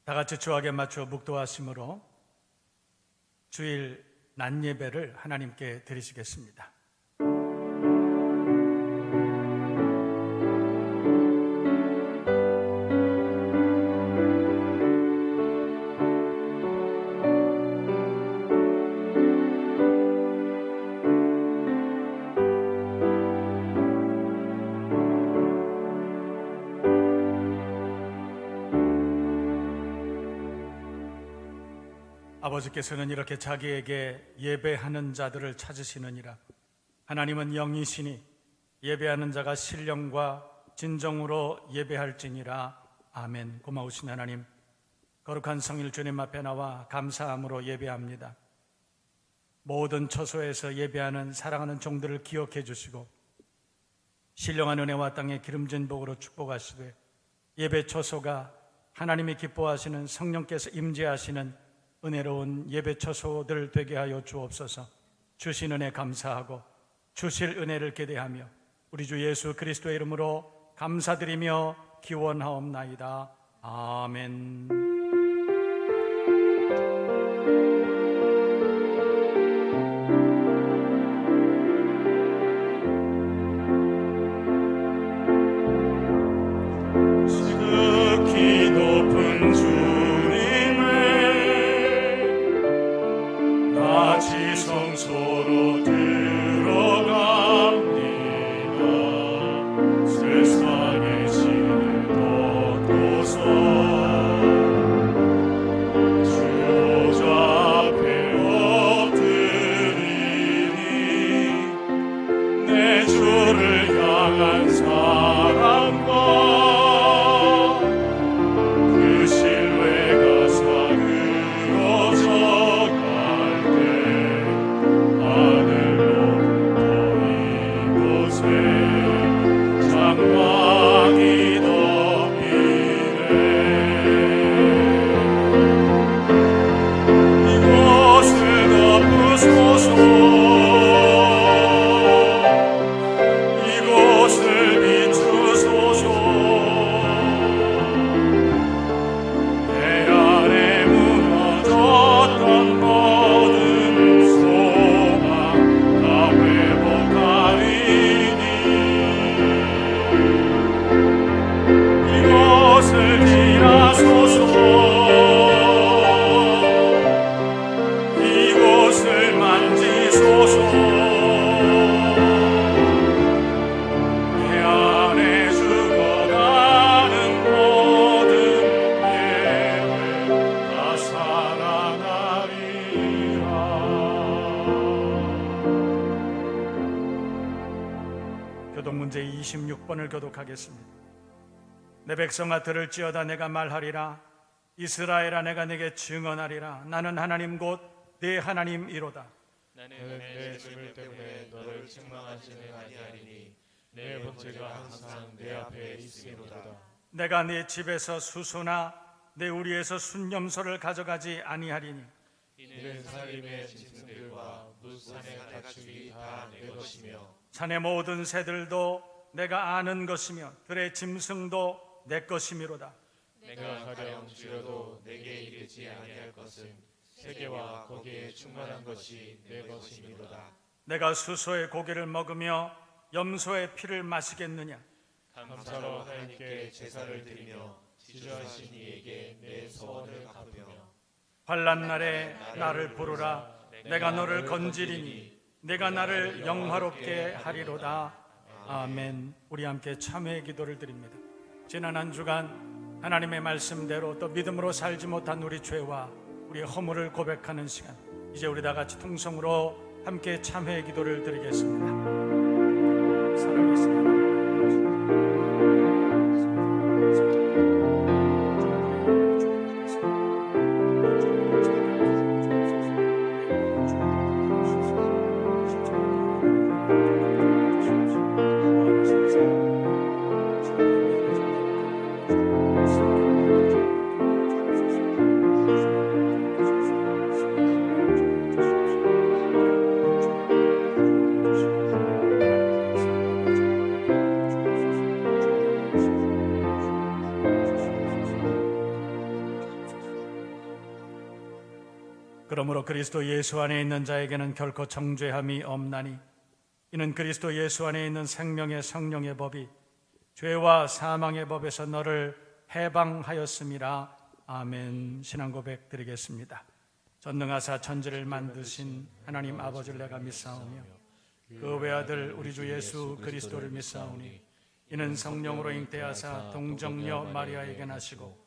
다 같이 주악에 맞춰 묵도하심으로 주일 낮 예배를 하나님께 드리시겠습니다. 아버지께서는 이렇게 자기에게 예배하는 자들을 찾으시느니라. 하나님은 영이시니 예배하는 자가 신령과 진정으로 예배할지니라. 아멘. 고마우신 하나님, 거룩한 성일 주님 앞에 나와 감사함으로 예배합니다. 모든 처소에서 예배하는 사랑하는 종들을 기억해 주시고 신령한 은혜와 땅의 기름진 복으로 축복하시되 예배 처소가 하나님이 기뻐하시는 성령께서 임재하시는 은혜로운 예배 처소들 되게 하여 주옵소서. 주신 은혜 감사하고 주실 은혜를 기대하며 우리 주 예수 그리스도의 이름으로 감사드리며 기원하옵나이다. 아멘. 지극히 높은 주님의 낮이 성소로 들어갑니다. 세상의 신을 덮고서 주 보좌 앞에 엎드리니 내 주를 향한 사랑과 그 신뢰가 사그러져 갈 때 하늘로부터 이곳에 장막이 덮이네. 이곳을 덮으소서. 이곳을 비추소서. 내 안에 무너졌던 모든 소망 다 회복하리니 이곳을 지나소서. 이곳을 만지소서. 내 안에 죽어가는 모든 예외 다 살아나리라. 교독 문제 26번을 교독하겠습니다. 내 백성아 들을지어다. 내가 말하리라. 이스라엘아 내가 내게 증언하리라. 나는 하나님 곧 내 하나님이로다. 나는 내 죄물 때문에 너를 책망하지는 아니하리니 내 번제가 항상 내 앞에 있음이로다. 내가 네 집에서 수소나 내 우리에서 순념소를 가져가지 아니하리니 이는 살림의 짐승들과 무산의 가축이 다 내 것이며 산의 모든 새들도 내가 아는 것이며 들의 짐승도 내 것이미로다. 내가 가령 줄여도 내게 이르지 아니할 것은 세계와 거기에 충만한 것이 내 것이미로다. 내가 수소의 고기를 먹으며 염소의 피를 마시겠느냐. 감사로 하나님께 제사를 드리며 지주하신 이에게 내 소원을 갚으며 환난 날에 나를 부르라. 내가 너를 건지리니 내가 나를 영화롭게 하리로다. 아멘. 우리 함께 참회의 기도를 드립니다. 지난 한 주간 하나님의 말씀대로 또 믿음으로 살지 못한 우리 죄와 우리의 허물을 고백하는 시간, 이제 우리 다 같이 통성으로 함께 참회의 기도를 드리겠습니다. 살아계신 그러므로 그리스도 예수 안에 있는 자에게는 결코 정죄함이 없나니 이는 그리스도 예수 안에 있는 생명의 성령의 법이 죄와 사망의 법에서 너를 해방하였음이라. 아멘. 신앙 고백 드리겠습니다. 전능하사 천지를 만드신 하나님 아버지를 내가 믿사오며 그 외아들 우리 주 예수 그리스도를 믿사오니 이는 성령으로 잉태하사 동정녀 마리아에게 나시고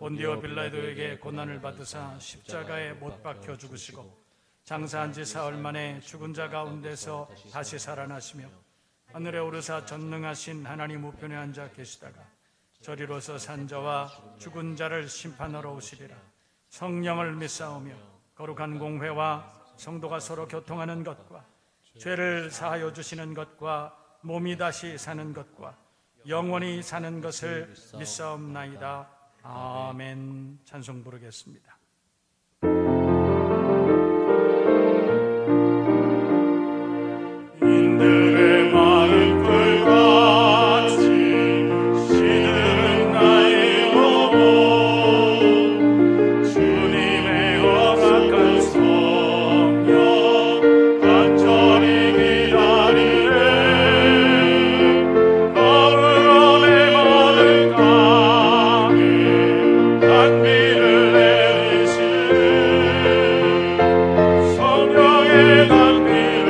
본디오 빌라도에게 고난을 받으사 십자가에 못 박혀 죽으시고 장사한 지 사흘 만에 죽은 자 가운데서 다시 살아나시며 하늘에 오르사 전능하신 하나님 우편에 앉아 계시다가 저리로서 산 자와 죽은 자를 심판하러 오시리라. 성령을 믿사오며 거룩한 공회와 성도가 서로 교통하는 것과 죄를 사하여 주시는 것과 몸이 다시 사는 것과 영원히 사는 것을 믿사옵나이다. 아멘. 찬송 부르겠습니다. 인들의 마른 꿀같이 시들은 나의 영혼 주님의 허락한 성령 간절히 기다리네 가을원의 마른 땅에 단비를 내리시네 성령의 단비를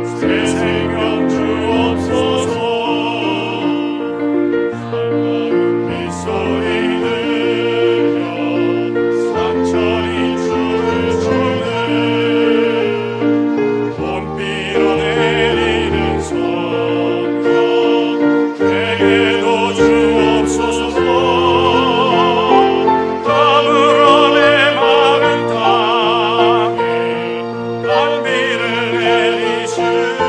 새 생명 주옵소서 살가운 빗소리 들려 상처린 춤을 추네 봄비로 내리는 성령 내게도 주옵소서 가물어내 마른 땅에 단비를 내리시네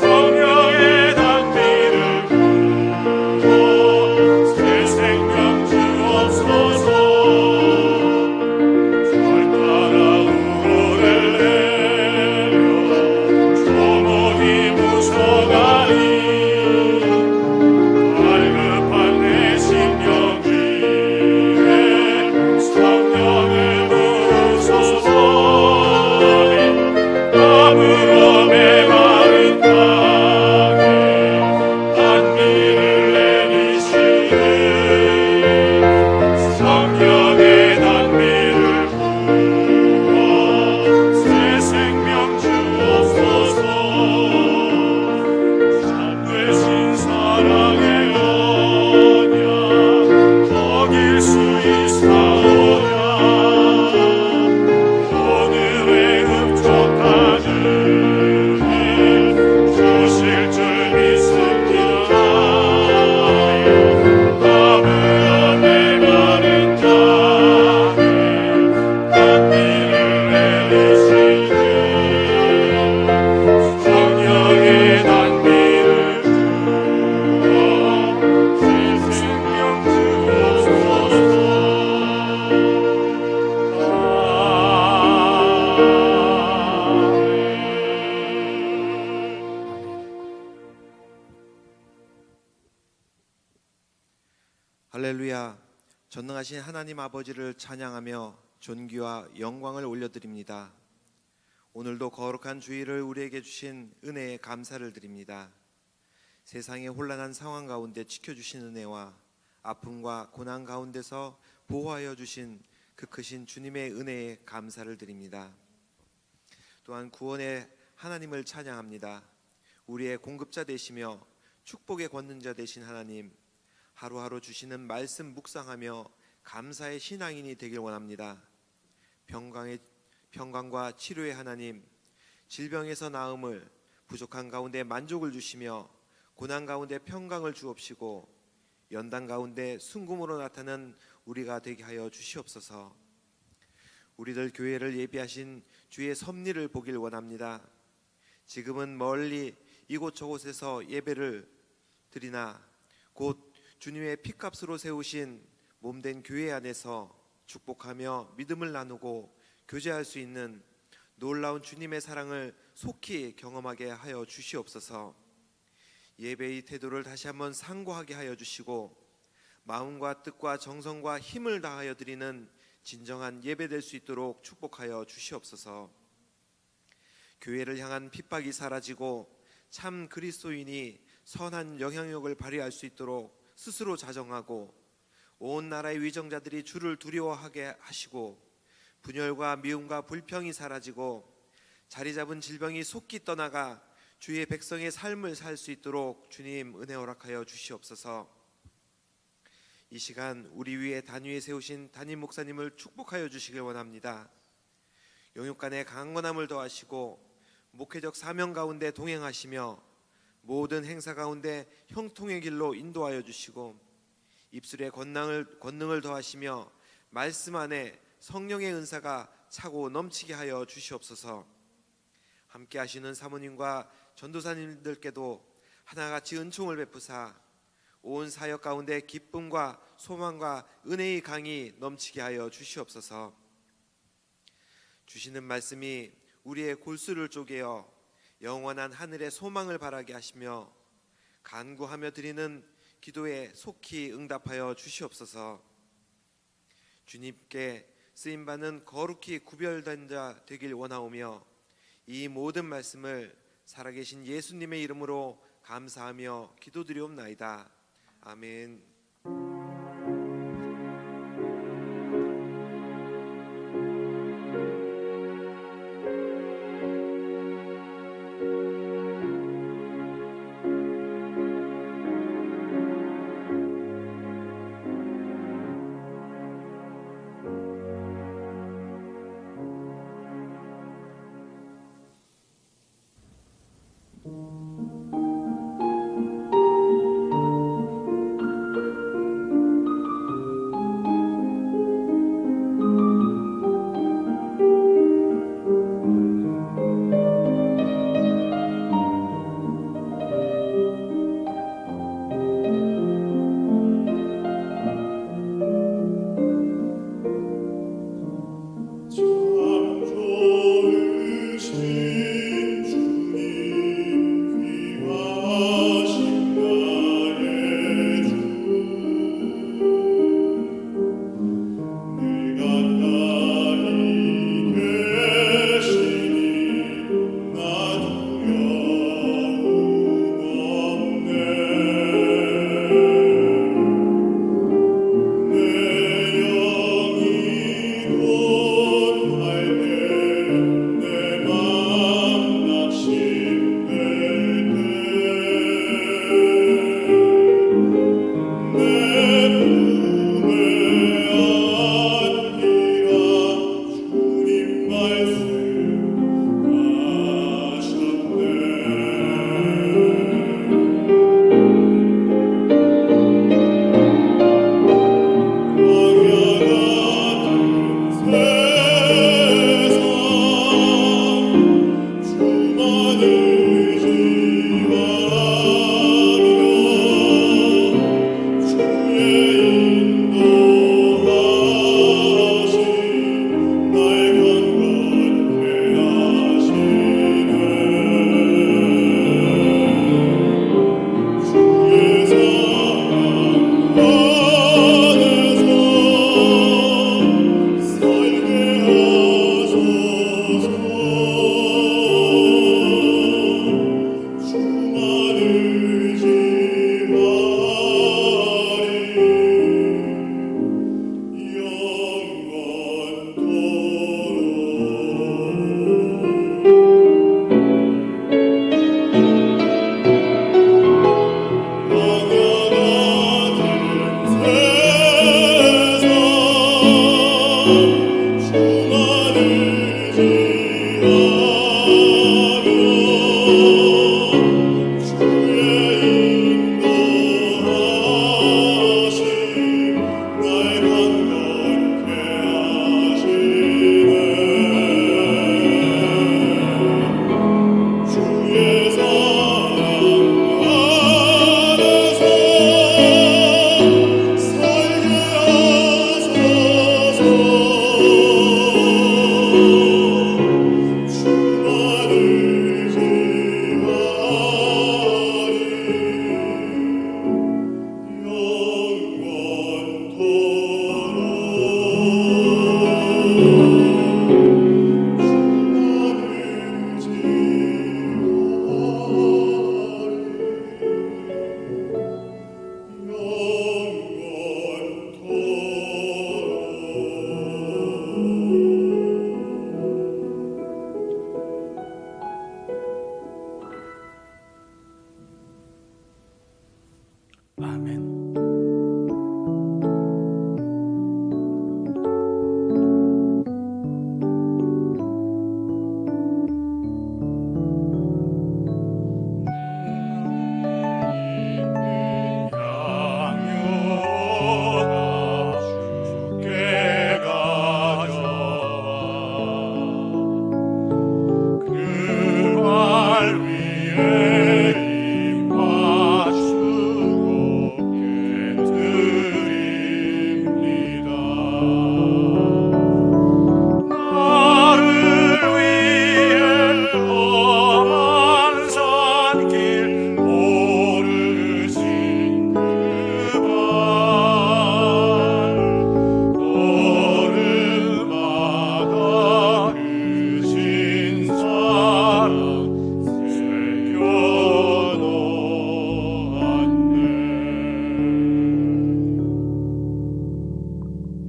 성령의 단비를 부어 새 생명 주옵소서 절 따라 우로를 내려 조목이 무서가니 갈급한 내 심령 위에 성령을 부으소서 가물어 메마른 땅에 단비를 내리시네 성령의 단비를 부어 새 생명 주옵소서 참되신 사랑의 언약 어길 수 있사오냐 오늘의 흡족한 은혜 주실 줄 믿습니다. 가물어 메마른 땅에 단비를 내리시네 성령의 단비를 부어 새 생명 주옵소서. 할렐루야. 전능하신 하나님 아버지를 찬양하며 존귀와 영광을 올려드립니다. 오늘도 거룩한 주일을 우리에게 주신 은혜에 감사를 드립니다. 세상의 혼란한 상황 가운데 지켜주신 은혜와 아픔과 고난 가운데서 보호하여 주신 그 크신 주님의 은혜에 감사를 드립니다. 또한 구원의 하나님을 찬양합니다. 우리의 공급자 되시며 축복의 권능자 되신 하나님, 하루하루 주시는 말씀 묵상하며 감사의 신앙인이 되길 원합니다. 평강과 치료의 하나님, 질병에서 나음을, 부족한 가운데 만족을 주시며 고난 가운데 평강을 주옵시고 연단 가운데 순금으로 나타나는 우리가 되게 하여 주시옵소서. 우리들 교회를 예비하신 주의 섭리를 보길 원합니다. 지금은 멀리 이곳저곳에서 예배를 드리나 곧 주님의 피값으로 세우신 몸된 교회 안에서 축복하며 믿음을 나누고 교제할 수 있는 놀라운 주님의 사랑을 속히 경험하게 하여 주시옵소서. 예배의 태도를 다시 한번 상고하게 하여 주시고 마음과 뜻과 정성과 힘을 다하여 드리는 진정한 예배될 수 있도록 축복하여 주시옵소서. 교회를 향한 핍박이 사라지고 참 그리스도인이 선한 영향력을 발휘할 수 있도록 스스로 자정하고 온 나라의 위정자들이 주를 두려워하게 하시고 분열과 미움과 불평이 사라지고 자리 잡은 질병이 속히 떠나가 주의 백성의 삶을 살 수 있도록 주님 은혜 허락하여 주시옵소서. 이 시간 우리 위에 단위에 세우신 담임 목사님을 축복하여 주시길 원합니다. 영육간의 강건함을 더하시고 목회적 사명 가운데 동행하시며 모든 행사 가운데 형통의 길로 인도하여 주시고 입술에 권능을 더하시며 말씀 안에 성령의 은사가 차고 넘치게 하여 주시옵소서. 함께 하시는 사모님과 전도사님들께도 하나같이 은총을 베푸사 온 사역 가운데 기쁨과 소망과 은혜의 강이 넘치게 하여 주시옵소서. 주시는 말씀이 우리의 골수를 쪼개어 영원한 하늘의 소망을 바라게 하시며 간구하며 드리는 기도에 속히 응답하여 주시옵소서. 주님께 쓰임받는 거룩히 구별된 자 되길 원하오며 이 모든 말씀을 살아계신 예수님의 이름으로 감사하며 기도드리옵나이다. 아멘.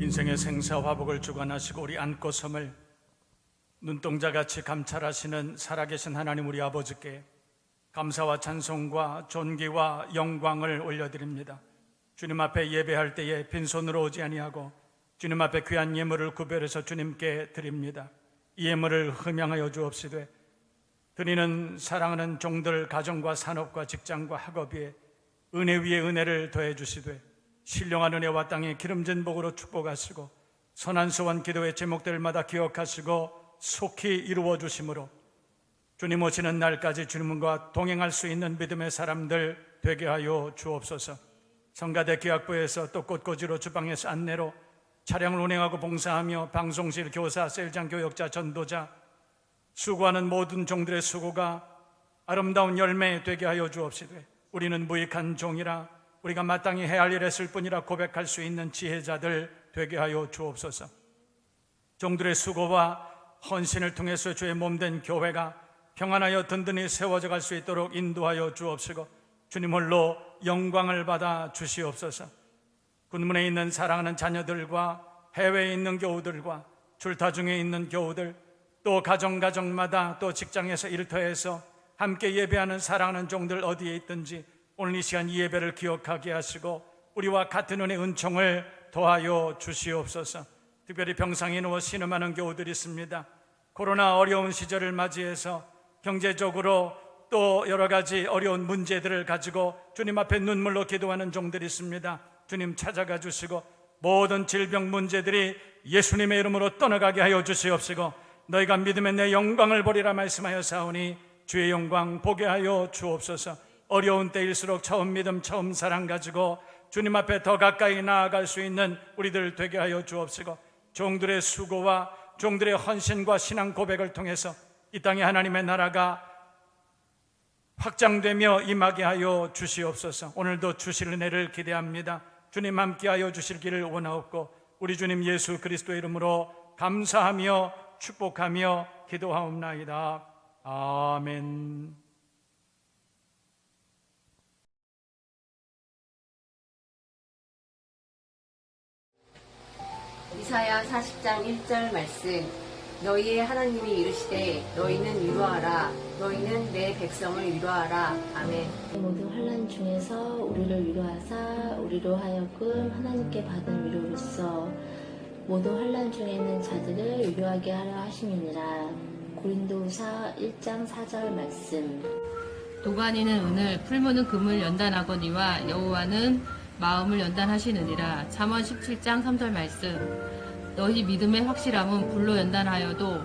인생의 생사화복을 주관하시고 우리 안고 섬을 눈동자같이 감찰하시는 살아계신 하나님 우리 아버지께 감사와 찬송과 존귀와 영광을 올려드립니다. 주님 앞에 예배할 때에 빈손으로 오지 아니하고 주님 앞에 귀한 예물을 구별해서 주님께 드립니다. 이 예물을 흠양하여 주옵시되 드리는 사랑하는 종들 가정과 산업과 직장과 학업 위에 은혜 위에 은혜를 더해 주시되 신령한 은혜와 땅에 기름진 복으로 축복하시고 선한 소원 기도의 제목들마다 기억하시고 속히 이루어 주심으로 주님 오시는 날까지 주님과 동행할 수 있는 믿음의 사람들 되게 하여 주옵소서. 성가대 기학부에서 또 꽃꽂이로 주방에서 안내로 차량을 운행하고 봉사하며 방송실 교사, 셀장 교역자, 전도자 수고하는 모든 종들의 수고가 아름다운 열매 되게 하여 주옵시되 우리는 무익한 종이라 우리가 마땅히 해야 할 일 했을 뿐이라 고백할 수 있는 지혜자들 되게 하여 주옵소서. 종들의 수고와 헌신을 통해서 주의 몸된 교회가 평안하여 든든히 세워져 갈 수 있도록 인도하여 주옵시고 주님 홀로 영광을 받아 주시옵소서. 군문에 있는 사랑하는 자녀들과 해외에 있는 교우들과 출타 중에 있는 교우들 또 가정마다 또 직장에서 일터에서 함께 예배하는 사랑하는 종들 어디에 있든지 오늘 이 시간 이 예배를 기억하게 하시고 우리와 같은 은혜 은총을 더하여 주시옵소서. 특별히 병상에 누워 신음하는 교우들이 있습니다. 코로나 어려운 시절을 맞이해서 경제적으로 또 여러 가지 어려운 문제들을 가지고 주님 앞에 눈물로 기도하는 종들이 있습니다. 주님 찾아가 주시고 모든 질병 문제들이 예수님의 이름으로 떠나가게 하여 주시옵시고 너희가 믿으면 내 영광을 보리라 말씀하여 사오니 주의 영광 보게 하여 주옵소서. 어려운 때일수록 처음 믿음 처음 사랑 가지고 주님 앞에 더 가까이 나아갈 수 있는 우리들 되게 하여 주옵시고 종들의 수고와 종들의 헌신과 신앙 고백을 통해서 이 땅에 하나님의 나라가 확장되며 임하게 하여 주시옵소서. 오늘도 주실 은혜를 기대합니다. 주님 함께하여 주실 길을 원하옵고 우리 주님 예수 그리스도의 이름으로 감사하며 축복하며 기도하옵나이다. 아멘. 이사야 40장 1절 말씀. 너희의 하나님이 이르시되 너희는 위로하라. 너희는 내 백성을 위로하라. 아멘. 모든 환난 중에서 우리를 위로하사 우리로 하여금 하나님께 받은 위로로서 모든 환난 중에 있는 자들을 위로하게 하려 하심이니라. 고린도후서 1장 4절 말씀. 도가니는 은을, 풀무는 금을 연단하거니와 여호와는 마음을 연단하시느니라. 잠언 17장 3절 말씀. 너희 믿음의 확실함은 불로 연단하여도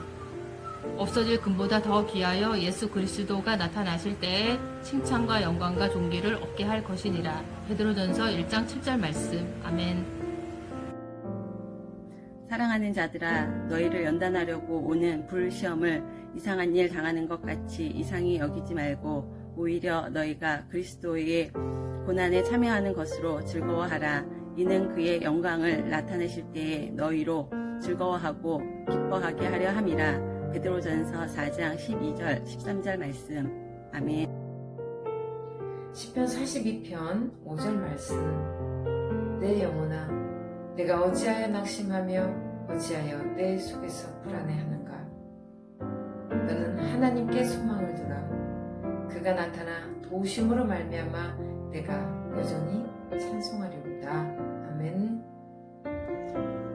없어질 금보다 더 귀하여 예수 그리스도가 나타나실 때에 칭찬과 영광과 존귀를 얻게 할 것이니라. 베드로전서 1장 7절 말씀. 아멘. 사랑하는 자들아, 너희를 연단하려고 오는 불시험을 이상한 일 당하는 것 같이 이상히 여기지 말고 오히려 너희가 그리스도의 고난에 참여하는 것으로 즐거워하라. 이는 그의 영광을 나타내실 때에 너희로 즐거워하고 기뻐하게 하려 함이라. 베드로전서 4장 12절 13절 말씀. 아멘. 시편 42편 5절 말씀. 내 영혼아, 내가 어찌하여 낙심하며 어찌하여 내 속에서 불안해하는가. 너는 하나님께 소망을 두라. 그가 나타나 도우심으로 말미암아 내가 여전히 찬송하리로다. 아멘.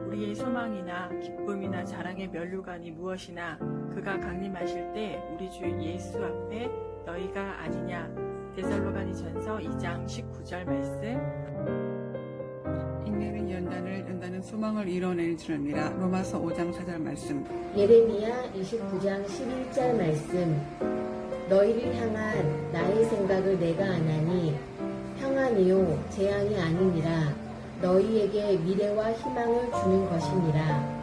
우리의 소망이나 기쁨이나 자랑의 면류관이 무엇이나 그가 강림하실 때 우리 주 예수 앞에 너희가 아니냐. 데살로가니전서 2장 19절 말씀. 인내는 연단은 소망을 이뤄낼 줄이라. 로마서 5장 4절 말씀. 예레미야 29장 11절 말씀. 너희를 향한 나의 생각을 내가 아나니 평안이요 재앙이 아니니라. 너희에게 미래와 희망을 주는 것이니라.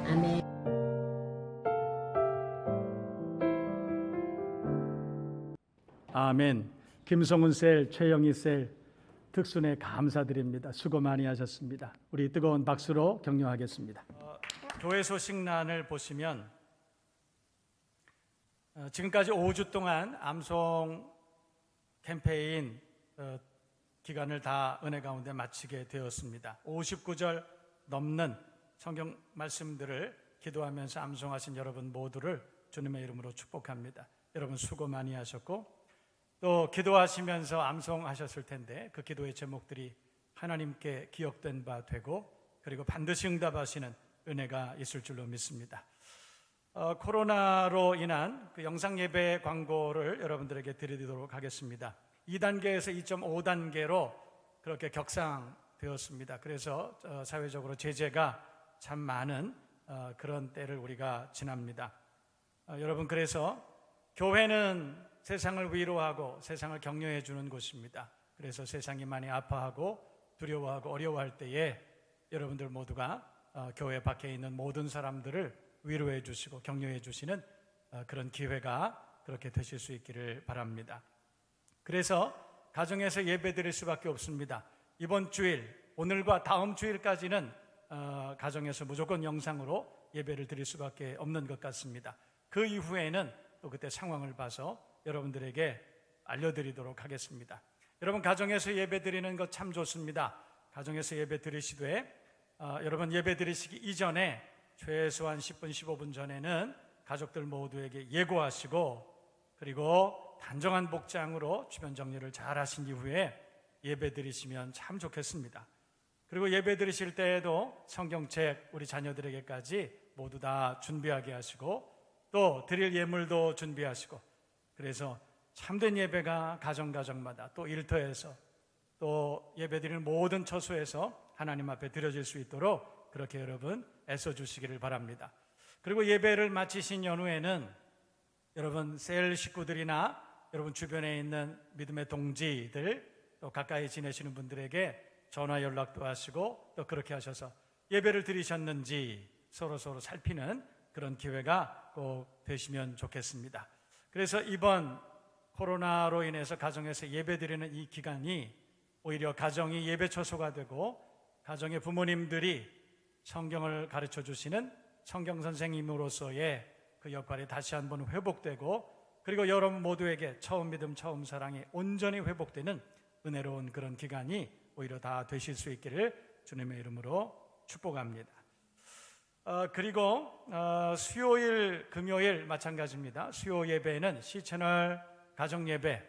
아멘. 아멘. 김성훈 셀, 최영희 셀 특순에 감사드립니다. 수고 많이 하셨습니다. 우리 뜨거운 박수로 격려하겠습니다. 교회 소식란을 보시면 지금까지 5주 동안 암송 캠페인 기간을 다 은혜 가운데 마치게 되었습니다. 59절 넘는 성경 말씀들을 기도하면서 암송하신 여러분 모두를 주님의 이름으로 축복합니다. 여러분 수고 많이 하셨고 또 기도하시면서 암송하셨을 텐데 그 기도의 제목들이 하나님께 기억된 바 되고 그리고 반드시 응답하시는 은혜가 있을 줄로 믿습니다. 코로나로 인한 그 영상 예배 광고를 여러분들에게 드리도록 하겠습니다. 2단계에서 2.5단계로 그렇게 격상되었습니다. 그래서 사회적으로 제재가 참 많은 그런 때를 우리가 지납니다. 여러분, 그래서 교회는 세상을 위로하고 세상을 격려해 주는 곳입니다. 그래서 세상이 많이 아파하고 두려워하고 어려워할 때에 여러분들 모두가 교회 밖에 있는 모든 사람들을 위로해 주시고 격려해 주시는 그런 기회가 그렇게 되실 수 있기를 바랍니다. 그래서 가정에서 예배 드릴 수밖에 없습니다. 이번 주일, 오늘과 다음 주일까지는 가정에서 무조건 영상으로 예배를 드릴 수밖에 없는 것 같습니다. 그 이후에는 또 그때 상황을 봐서 여러분들에게 알려드리도록 하겠습니다. 여러분, 가정에서 예배 드리는 것 참 좋습니다. 가정에서 예배 드리시되 여러분 예배 드리시기 이전에 최소한 10분, 15분 전에는 가족들 모두에게 예고하시고 그리고 단정한 복장으로 주변 정리를 잘 하신 이후에 예배 드리시면 참 좋겠습니다. 그리고 예배 드리실 때에도 성경책 우리 자녀들에게까지 모두 다 준비하게 하시고 또 드릴 예물도 준비하시고 그래서 참된 예배가 가정마다 또 일터에서 또 예배 드리는 모든 처소에서 하나님 앞에 드려질 수 있도록 그렇게 여러분 애써주시기를 바랍니다. 그리고 예배를 마치신 연후에는 여러분 셀 식구들이나 여러분 주변에 있는 믿음의 동지들 또 가까이 지내시는 분들에게 전화 연락도 하시고 또 그렇게 하셔서 예배를 드리셨는지 서로 살피는 그런 기회가 꼭 되시면 좋겠습니다. 그래서 이번 코로나로 인해서 가정에서 예배 드리는 이 기간이 오히려 가정이 예배 처소가 되고 가정의 부모님들이 성경을 가르쳐 주시는 성경 선생님으로서의 그 역할이 다시 한번 회복되고 그리고 여러분 모두에게 처음 믿음 처음 사랑이 온전히 회복되는 은혜로운 그런 기간이 오히려 다 되실 수 있기를 주님의 이름으로 축복합니다. 그리고 수요일 금요일 마찬가지입니다. 수요 예배는 C채널 가정 예배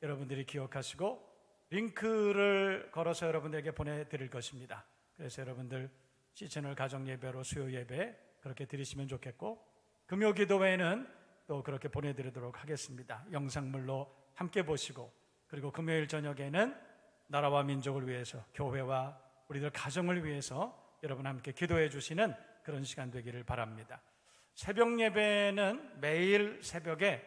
여러분들이 기억하시고 링크를 걸어서 여러분들에게 보내드릴 것입니다. 그래서 여러분들 C채널 가정 예배로 수요 예배 그렇게 드리시면 좋겠고 금요 기도회는 또 그렇게 보내드리도록 하겠습니다. 영상물로 함께 보시고 그리고 금요일 저녁에는 나라와 민족을 위해서 교회와 우리들 가정을 위해서 여러분 함께 기도해 주시는 그런 시간 되기를 바랍니다. 새벽 예배는 매일 새벽에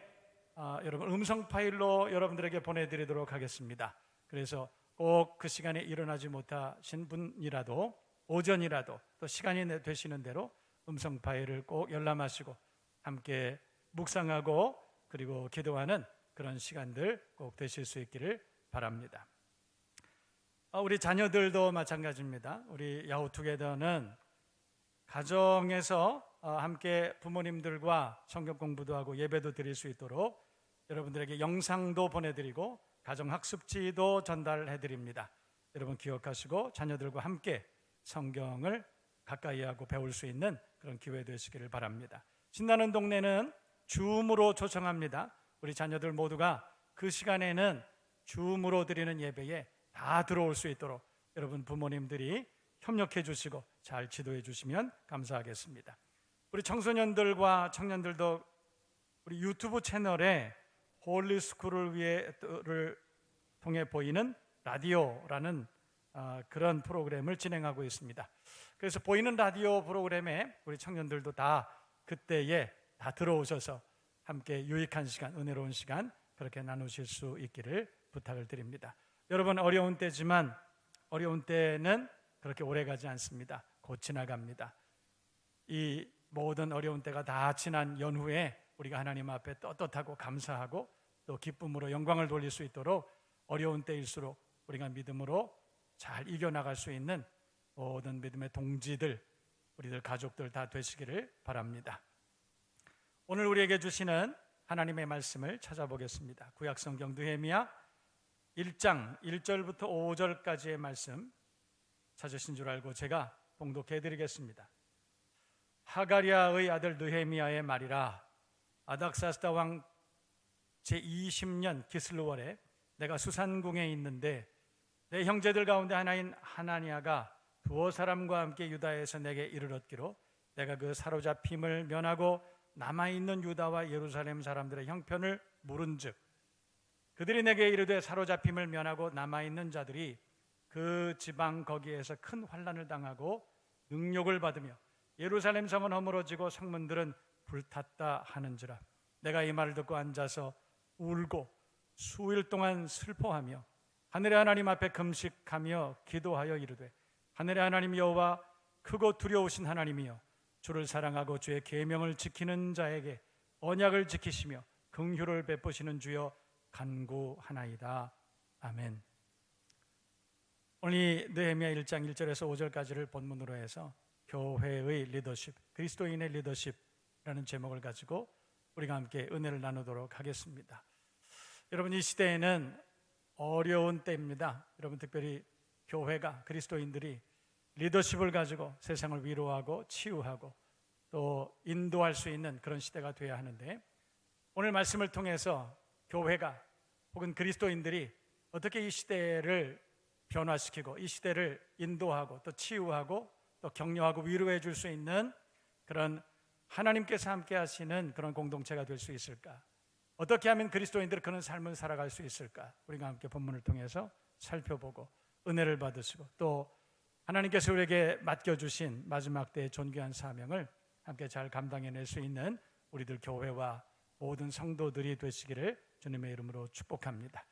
여러분 음성 파일로 여러분들에게 보내드리도록 하겠습니다. 그래서 꼭 그 시간에 일어나지 못하신 분이라도 오전이라도 또 시간이 되시는 대로 음성 파일을 꼭 열람하시고 함께 묵상하고 그리고 기도하는 그런 시간들 꼭 되실 수 있기를 바랍니다. 우리 자녀들도 마찬가지입니다. 우리 야후투게더는 가정에서 함께 부모님들과 성경 공부도 하고 예배도 드릴 수 있도록 여러분들에게 영상도 보내드리고 가정학습지도 전달해드립니다. 여러분 기억하시고 자녀들과 함께 성경을 가까이 하고 배울 수 있는 그런 기회 되시기를 바랍니다. 신나는 동네는 줌으로 초청합니다. 우리 자녀들 모두가 그 시간에는 줌으로 드리는 예배에 다 들어올 수 있도록 여러분 부모님들이 협력해 주시고 잘 지도해 주시면 감사하겠습니다. 우리 청소년들과 청년들도 우리 유튜브 채널에 홀리스쿨을 통해 보이는 라디오라는 그런 프로그램을 진행하고 있습니다. 그래서 보이는 라디오 프로그램에 우리 청년들도 다 그때에 다 들어오셔서 함께 유익한 시간, 은혜로운 시간 그렇게 나누실 수 있기를 부탁을 드립니다. 여러분 어려운 때지만 어려운 때는 그렇게 오래가지 않습니다. 곧 지나갑니다. 이 모든 어려운 때가 다 지난 연후에 우리가 하나님 앞에 떳떳하고 감사하고 또 기쁨으로 영광을 돌릴 수 있도록 어려운 때일수록 우리가 믿음으로 잘 이겨나갈 수 있는 모든 믿음의 동지들, 우리들 가족들 다 되시기를 바랍니다. 오늘 우리에게 주시는 하나님의 말씀을 찾아보겠습니다. 구약성경 느헤미야 1장 1절부터 5절까지의 말씀 찾으신 줄 알고 제가 봉독해 드리겠습니다. 하가랴의 아들 느헤미야의 말이라. 아닥사스다 왕 제20년 기슬월에 내가 수산궁에 있는데 내 형제들 가운데 하나인 하나니아가 두어 사람과 함께 유다에서 내게 이르렀기로 내가 그 사로잡힘을 면하고 남아있는 유다와 예루살렘 사람들의 형편을 물은즉 그들이 내게 이르되 사로잡힘을 면하고 남아있는 자들이 그 지방 거기에서 큰 환난을 당하고 능욕을 받으며 예루살렘 성은 허물어지고 성문들은 불탔다 하는지라. 내가 이 말을 듣고 앉아서 울고 수일 동안 슬퍼하며 하늘의 하나님 앞에 금식하며 기도하여 이르되 하늘의 하나님 여호와 크고 두려우신 하나님이여 주를 사랑하고 주의 계명을 지키는 자에게 언약을 지키시며 긍휼을 베푸시는 주여 간구하나이다. 아멘. 오늘 이 느헤미야 1장 1절에서 5절까지를 본문으로 해서 교회의 리더십, 그리스도인의 리더십이라는 제목을 가지고 우리가 함께 은혜를 나누도록 하겠습니다. 여러분, 이 시대에는 어려운 때입니다. 여러분, 특별히 교회가, 그리스도인들이 리더십을 가지고 세상을 위로하고 치유하고 또 인도할 수 있는 그런 시대가 되어야 하는데, 오늘 말씀을 통해서 교회가 혹은 그리스도인들이 어떻게 이 시대를 변화시키고 이 시대를 인도하고 또 치유하고 또 격려하고 위로해 줄 수 있는 그런 하나님께서 함께 하시는 그런 공동체가 될 수 있을까? 어떻게 하면 그리스도인들은 그런 삶을 살아갈 수 있을까? 우리가 함께 본문을 통해서 살펴보고 은혜를 받으시고 또 하나님께서 우리에게 맡겨주신 마지막 때의 존귀한 사명을 함께 잘 감당해낼 수 있는 우리들 교회와 모든 성도들이 되시기를 주님의 이름으로 축복합니다.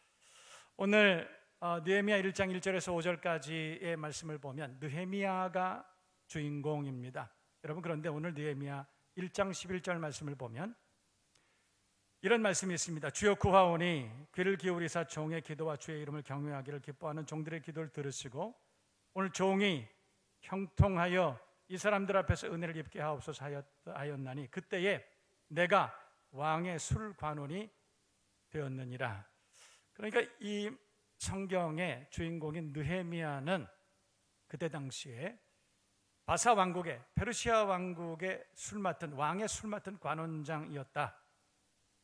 오늘 느헤미야 1장 1절에서 5절까지의 말씀을 보면 느헤미야가 주인공입니다. 여러분, 그런데 오늘 느헤미야 1장 11절 말씀을 보면 이런 말씀이 있습니다. 주여 구하오니 귀를 기울이사 종의 기도와 주의 이름을 경외하기를 기뻐하는 종들의 기도를 들으시고 오늘 종이 형통하여 이 사람들 앞에서 은혜를 입게 하옵소서 하였나니 그때에 내가 왕의 술관원이 되었느니라. 그러니까 이 성경의 주인공인 느헤미야는 그때 당시에 바사 왕국의, 페르시아 왕국의 왕의 술 맡은 관원장이었다.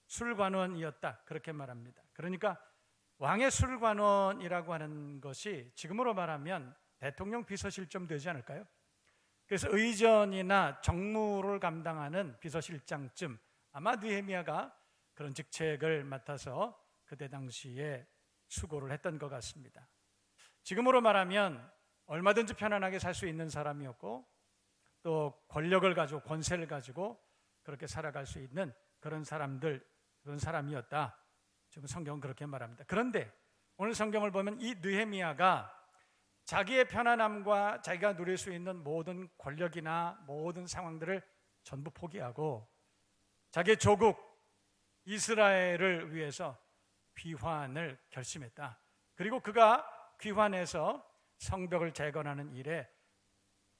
술관원이었다. 그렇게 말합니다. 그러니까 왕의 술관원이라고 하는 것이 지금으로 말하면 대통령 비서실좀 되지 않을까요? 그래서 의전이나 정무를 감당하는 비서실장쯤, 아마 느헤미야가 그런 직책을 맡아서 그때 당시에 수고를 했던 것 같습니다. 지금으로 말하면 얼마든지 편안하게 살 수 있는 사람이었고 또 권력을 가지고 권세를 가지고 그렇게 살아갈 수 있는 그런 사람이었다. 지금 성경은 그렇게 말합니다. 그런데 오늘 성경을 보면 이 느헤미야가 자기의 편안함과 자기가 누릴 수 있는 모든 권력이나 모든 상황들을 전부 포기하고 자기의 조국 이스라엘을 위해서 귀환을 결심했다. 그리고 그가 귀환해서 성벽을 재건하는 일에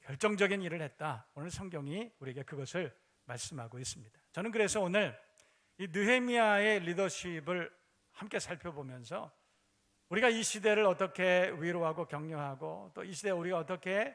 결정적인 일을 했다. 오늘 성경이 우리에게 그것을 말씀하고 있습니다. 저는 그래서 오늘 이 느헤미야의 리더십을 함께 살펴보면서 우리가 이 시대를 어떻게 위로하고 격려하고 또 이 시대에 우리가 어떻게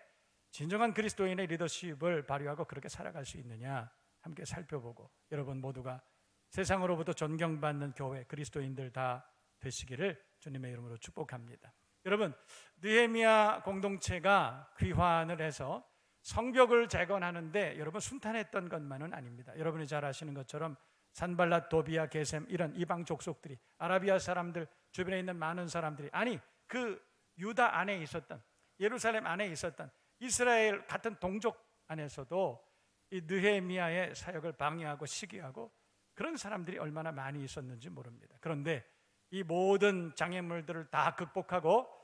진정한 그리스도인의 리더십을 발휘하고 그렇게 살아갈 수 있느냐 함께 살펴보고 여러분 모두가 세상으로부터 존경받는 교회 그리스도인들 다 되시기를 주님의 이름으로 축복합니다. 여러분, 느헤미야 공동체가 귀환을 해서 성벽을 재건하는데 여러분 순탄했던 것만은 아닙니다. 여러분이 잘 아시는 것처럼 산발랏, 도비야, 게셈 이런 이방 족속들이 아라비아 사람들 주변에 있는 많은 사람들이 아니 그 유다 안에 있었던 예루살렘 안에 있었던 이스라엘 같은 동족 안에서도 이 느헤미야의 사역을 방해하고 시기하고 그런 사람들이 얼마나 많이 있었는지 모릅니다. 그런데 이 모든 장애물들을 다 극복하고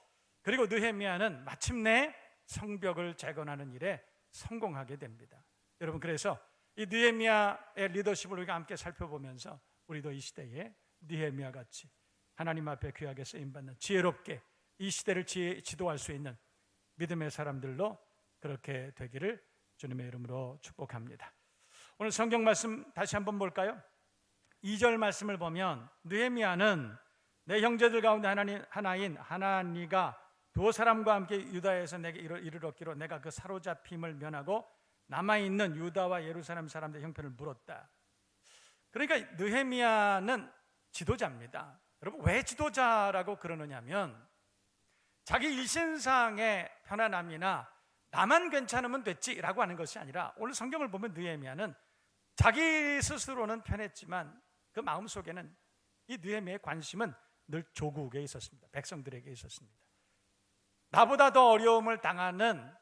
그리고 느헤미야는 마침내 성벽을 재건하는 일에 성공하게 됩니다. 여러분, 그래서 이 느헤미야의 리더십을 우리가 함께 살펴보면서 우리도 이 시대에 느헤미야 같이 하나님 앞에 귀하게 쓰임받는 지혜롭게 이 시대를 지도할 수 있는 믿음의 사람들로 그렇게 되기를 주님의 이름으로 축복합니다. 오늘 성경 말씀 다시 한번 볼까요? 2절 말씀을 보면 느헤미야는 내 형제들 가운데 하나인 하나니가 두어 사람과 함께 유다에서 내게 이르렀기로 내가 그 사로잡힘을 면하고 남아있는 유다와 예루살렘 사람들의 형편을 물었다. 그러니까 느헤미야는 지도자입니다. 여러분, 왜 지도자라고 그러느냐면 자기 일신상의 편안함이나 나만 괜찮으면 됐지라고 하는 것이 아니라, 오늘 성경을 보면 느헤미야는 자기 스스로는 편했지만 그 마음속에는 이 느헤미야의 관심은 늘 조국에 있었습니다. 백성들에게 있었습니다. 나보다 더 어려움을 당하는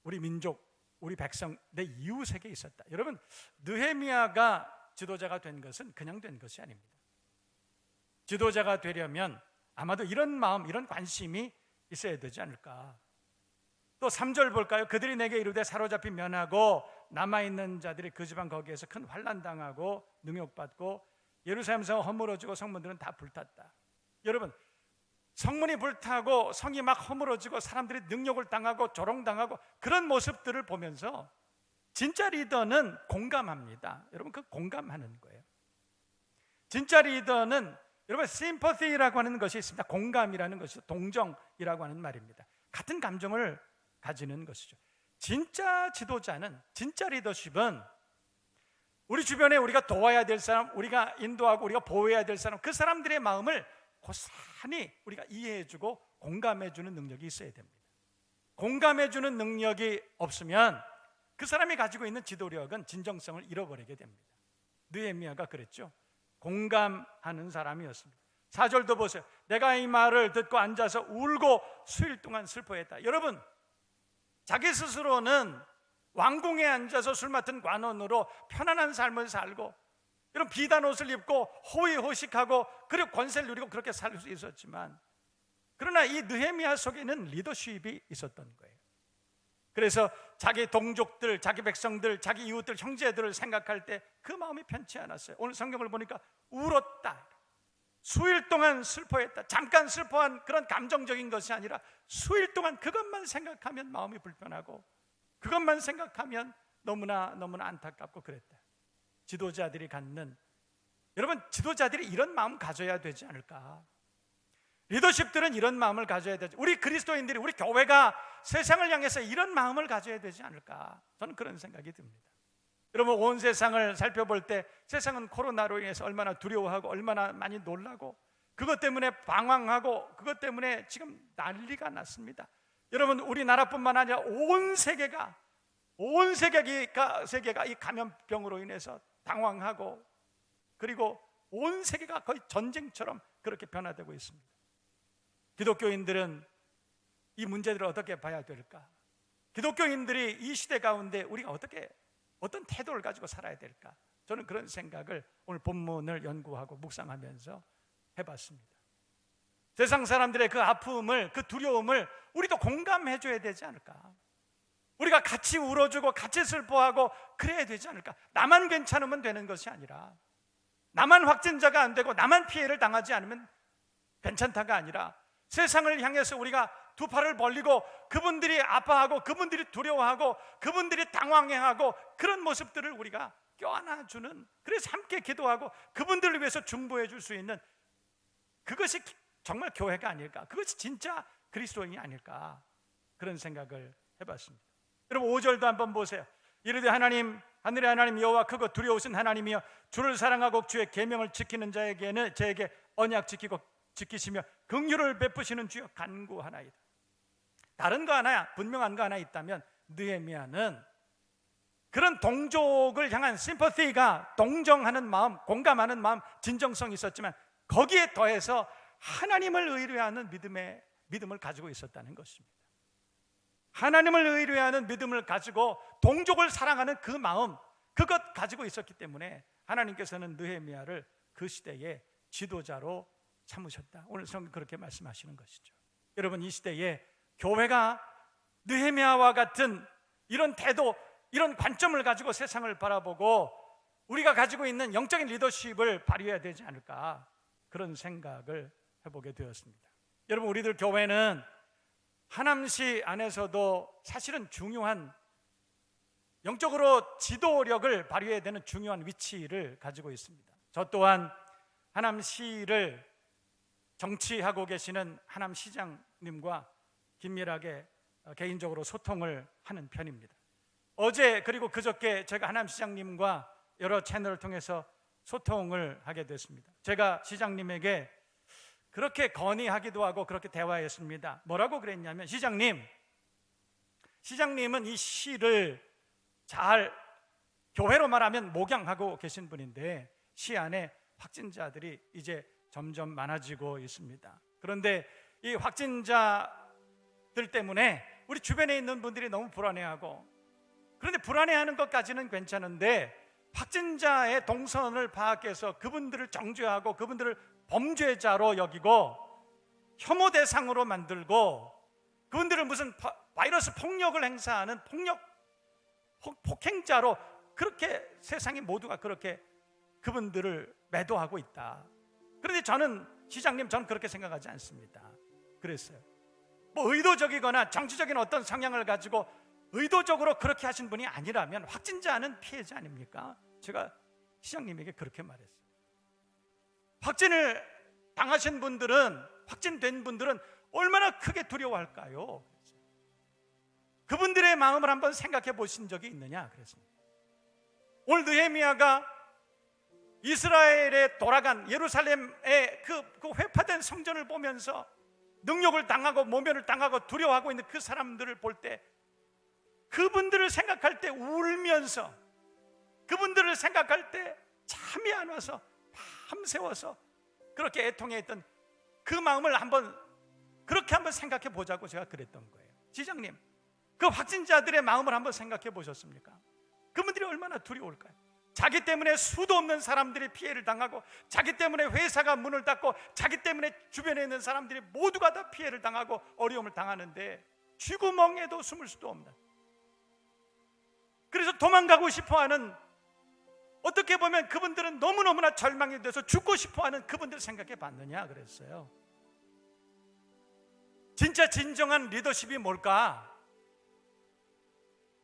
우리 민족, 우리 백성, 내 이웃에게 있었다. 여러분, 느헤미야가 지도자가 된 것은 그냥 된 것이 아닙니다. 지도자가 되려면 아마도 이런 마음, 이런 관심이 있어야 되지 않을까. 또 3절 볼까요? 그들이 내게 이르되 사로잡힌 면하고 남아있는 자들이 그 지방 거기에서 큰 환난 당하고 능욕받고 예루살렘 성 허물어지고 성문들은 다 불탔다. 여러분, 성문이 불타고 성이 막 허물어지고 사람들이 능욕을 당하고 조롱당하고 그런 모습들을 보면서 진짜 리더는 공감합니다. 여러분, 그 공감하는 거예요. 진짜 리더는 여러분 심퍼시라고 하는 것이 있습니다. 공감이라는 것이 동정이라고 하는 말입니다. 같은 감정을 가지는 것이죠. 진짜 지도자는, 진짜 리더십은 우리 주변에 우리가 도와야 될 사람, 우리가 인도하고 우리가 보호해야 될 사람, 그 사람들의 마음을 고스란히 우리가 이해해주고 공감해주는 능력이 있어야 됩니다. 공감해주는 능력이 없으면 그 사람이 가지고 있는 지도력은 진정성을 잃어버리게 됩니다. 느헤미야가 그랬죠. 공감하는 사람이었습니다. 4절도 보세요. 내가 이 말을 듣고 앉아서 울고 수일 동안 슬퍼했다. 여러분, 자기 스스로는 왕궁에 앉아서 술 맡은 관원으로 편안한 삶을 살고 이런 비단 옷을 입고 호의호식하고 그리고 권세를 누리고 그렇게 살 수 있었지만, 그러나 이 느헤미야 속에는 리더십이 있었던 거예요. 그래서 자기 동족들, 자기 백성들, 자기 이웃들, 형제들을 생각할 때 그 마음이 편치 않았어요. 오늘 성경을 보니까 울었다, 수일 동안 슬퍼했다. 잠깐 슬퍼한 그런 감정적인 것이 아니라 수일 동안 그것만 생각하면 마음이 불편하고 그것만 생각하면 너무나 안타깝고 그랬다. 지도자들이 갖는, 여러분, 지도자들이 이런 마음 가져야 되지 않을까? 리더십들은 이런 마음을 가져야 되지. 우리 그리스도인들이, 우리 교회가 세상을 향해서 이런 마음을 가져야 되지 않을까? 저는 그런 생각이 듭니다. 여러분, 온 세상을 살펴볼 때 세상은 코로나로 인해서 얼마나 두려워하고 얼마나 많이 놀라고 그것 때문에 방황하고 그것 때문에 지금 난리가 났습니다. 여러분, 우리나라뿐만 아니라 온 세계가 이 감염병으로 인해서 당황하고, 그리고 온 세계가 거의 전쟁처럼 그렇게 변화되고 있습니다. 기독교인들은 이 문제들을 어떻게 봐야 될까? 기독교인들이 이 시대 가운데 우리가 어떤 태도를 가지고 살아야 될까? 저는 그런 생각을 오늘 본문을 연구하고 묵상하면서 해봤습니다. 세상 사람들의 그 아픔을, 그 두려움을 우리도 공감해줘야 되지 않을까? 우리가 같이 울어주고 같이 슬퍼하고 그래야 되지 않을까? 나만 괜찮으면 되는 것이 아니라, 나만 확진자가 안 되고 나만 피해를 당하지 않으면 괜찮다가 아니라, 세상을 향해서 우리가 두 팔을 벌리고 그분들이 아파하고 그분들이 두려워하고 그분들이 당황해하고 그런 모습들을 우리가 껴안아주는, 그래서 함께 기도하고 그분들을 위해서 중보해 줄 수 있는, 그것이 정말 교회가 아닐까? 그것이 진짜 그리스도인이 아닐까? 그런 생각을 해봤습니다. 여러분, 5절도 한번 보세요. 이르되 하나님, 하늘의 하나님 여호와 크고 두려우신 하나님이여, 주를 사랑하고 주의 계명을 지키는 자에게는 저에게 언약 지키시며 긍휼을 베푸시는 주여 간구하나이다. 다른 거 하나, 분명한 거 하나 있다면 느헤미야는 그런 동족을 향한 심퍼시가, 동정하는 마음, 공감하는 마음, 진정성이 있었지만 거기에 더해서 하나님을 의뢰하는 믿음을 가지고 있었다는 것입니다. 하나님을 의뢰하는 믿음을 가지고 동족을 사랑하는 그 마음, 그것 가지고 있었기 때문에 하나님께서는 느헤미야를 그 시대의 지도자로 삼으셨다. 오늘 성경 그렇게 말씀하시는 것이죠. 여러분, 이 시대에 교회가 느헤미야와 같은 이런 태도, 이런 관점을 가지고 세상을 바라보고 우리가 가지고 있는 영적인 리더십을 발휘해야 되지 않을까, 그런 생각을 해보게 되었습니다. 여러분, 우리들 교회는 하남시 안에서도 사실은 중요한, 영적으로 지도력을 발휘해야 되는 중요한 위치를 가지고 있습니다. 저 또한 하남시를 정치하고 계시는 하남시장님과 긴밀하게 개인적으로 소통을 하는 편입니다. 어제 그리고 그저께 제가 하남 시장님과 여러 채널을 통해서 소통을 하게 됐습니다. 제가 시장님에게 그렇게 건의하기도 하고 그렇게 대화했습니다. 뭐라고 그랬냐면, 시장님은 이 시를 잘, 교회로 말하면 목양하고 계신 분인데 시 안에 확진자들이 이제 점점 많아지고 있습니다. 그런데 이 확진자들 때문에 우리 주변에 있는 분들이 너무 불안해하고, 그런데 불안해하는 것까지는 괜찮은데 확진자의 동선을 파악해서 그분들을 정죄하고 그분들을 범죄자로 여기고 혐오 대상으로 만들고 그분들을 무슨 바이러스 폭력을 행사하는 폭행자로, 그렇게 세상의 모두가 그렇게 그분들을 매도하고 있다. 그런데 시장님, 저는 그렇게 생각하지 않습니다. 그랬어요. 뭐 의도적이거나 정치적인 어떤 성향을 가지고 의도적으로 그렇게 하신 분이 아니라면 확진자는 피해자 아닙니까? 제가 시장님에게 그렇게 말했어요. 확진을 당하신 분들은, 확진된 분들은 얼마나 크게 두려워할까요? 그분들의 마음을 한번 생각해 보신 적이 있느냐 그랬습니다. 오늘 느헤미야가 이스라엘에 돌아간 예루살렘의 그 회파된 성전을 보면서 능욕을 당하고 모멸을 당하고 두려워하고 있는 그 사람들을 볼 때, 그분들을 생각할 때 울면서, 그분들을 생각할 때 잠이 안 와서 밤새워서 그렇게 애통해했던 그 마음을 그렇게 한번 생각해 보자고 제가 그랬던 거예요. 시장님, 그 확진자들의 마음을 한번 생각해 보셨습니까? 그분들이 얼마나 두려울까요? 자기 때문에 수도 없는 사람들이 피해를 당하고, 자기 때문에 회사가 문을 닫고, 자기 때문에 주변에 있는 사람들이 모두가 다 피해를 당하고 어려움을 당하는데 쥐구멍에도 숨을 수도 없는, 그래서 도망가고 싶어하는, 어떻게 보면 그분들은 너무너무나 절망이 돼서 죽고 싶어하는 그분들 생각해 봤느냐 그랬어요. 진짜 진정한 리더십이 뭘까?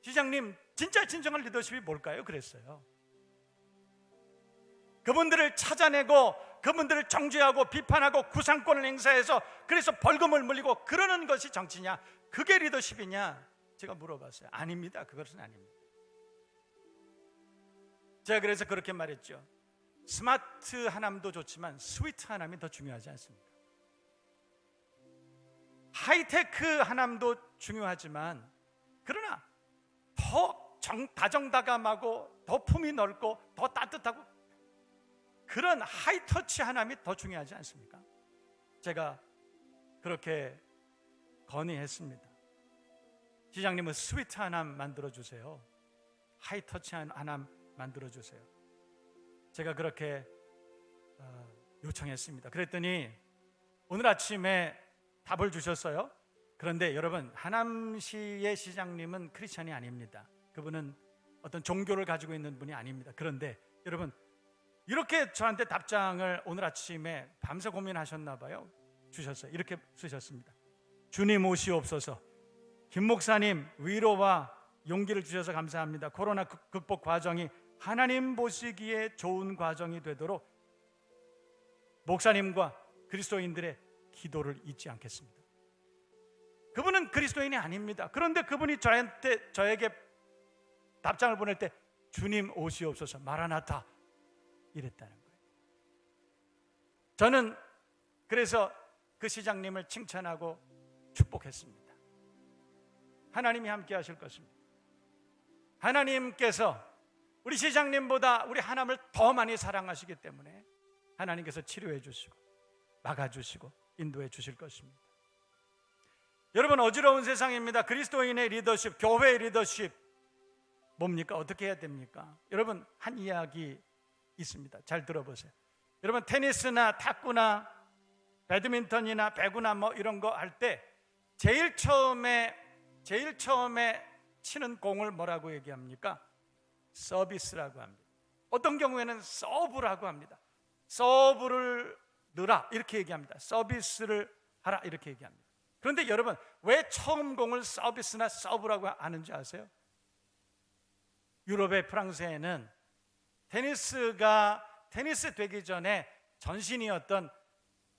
시장님, 진짜 진정한 리더십이 뭘까요? 그랬어요. 그분들을 찾아내고 그분들을 정죄하고 비판하고 구상권을 행사해서 그래서 벌금을 물리고 그러는 것이 정치냐? 그게 리더십이냐? 제가 물어봤어요. 아닙니다. 그것은 아닙니다. 제가 그래서 그렇게 말했죠. 스마트 하남도 좋지만 스위트 하남이 더 중요하지 않습니까? 하이테크 하남도 중요하지만, 그러나 더 다정다감하고 더 품이 넓고 더 따뜻하고 그런 하이터치 하남이 더 중요하지 않습니까? 제가 그렇게 건의했습니다. 시장님은 스위트 하남 만들어주세요. 하이터치 하남 만들어주세요. 제가 그렇게 요청했습니다. 그랬더니 오늘 아침에 답을 주셨어요. 그런데 여러분, 하남시의 시장님은 크리스찬이 아닙니다. 그분은 어떤 종교를 가지고 있는 분이 아닙니다. 그런데 여러분, 이렇게 저한테 답장을 오늘 아침에 밤새 고민하셨나 봐요. 주셨어요. 이렇게 쓰셨습니다. 주님 오시옵소서. 김 목사님, 위로와 용기를 주셔서 감사합니다. 코로나 극복 과정이 하나님 보시기에 좋은 과정이 되도록 목사님과 그리스도인들의 기도를 잊지 않겠습니다. 그분은 그리스도인이 아닙니다. 그런데 그분이 저에게 답장을 보낼 때 주님 오시옵소서, 마라나타 이랬다는 거예요. 저는 그래서 그 시장님을 칭찬하고 축복했습니다. 하나님이 함께 하실 것입니다. 하나님께서 우리 시장님보다 우리 하나님을 더 많이 사랑하시기 때문에 하나님께서 치료해 주시고 막아주시고 인도해 주실 것입니다. 여러분, 어지러운 세상입니다. 그리스도인의 리더십, 교회의 리더십 뭡니까? 어떻게 해야 됩니까? 여러분, 한 이야기 있습니다. 잘 들어보세요. 여러분, 테니스나 탁구나 배드민턴이나 배구나 뭐 이런 거 할 때 제일 처음에 치는 공을 뭐라고 얘기합니까? 서비스라고 합니다. 어떤 경우에는 서브라고 합니다. 서브를 넣으라 이렇게 얘기합니다. 서비스를 하라 이렇게 얘기합니다. 그런데 여러분, 왜 처음 공을 서비스나 서브라고 하는지 아세요? 유럽의 프랑스에는 테니스 되기 전에 전신이었던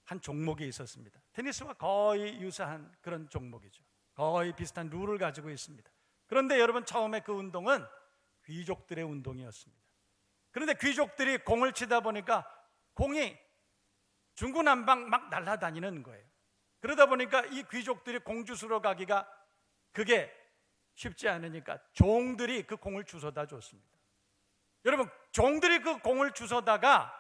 한 종목이 있었습니다. 테니스와 거의 유사한 그런 종목이죠. 거의 비슷한 룰을 가지고 있습니다. 그런데 여러분, 처음에 그 운동은 귀족들의 운동이었습니다. 그런데 귀족들이 공을 치다 보니까 공이 중구난방 막 날아다니는 거예요. 그러다 보니까 이 귀족들이 공 주스러 가기가 그게 쉽지 않으니까 종들이 그 공을 주워다 줬습니다. 여러분, 종들이 그 공을 주워다가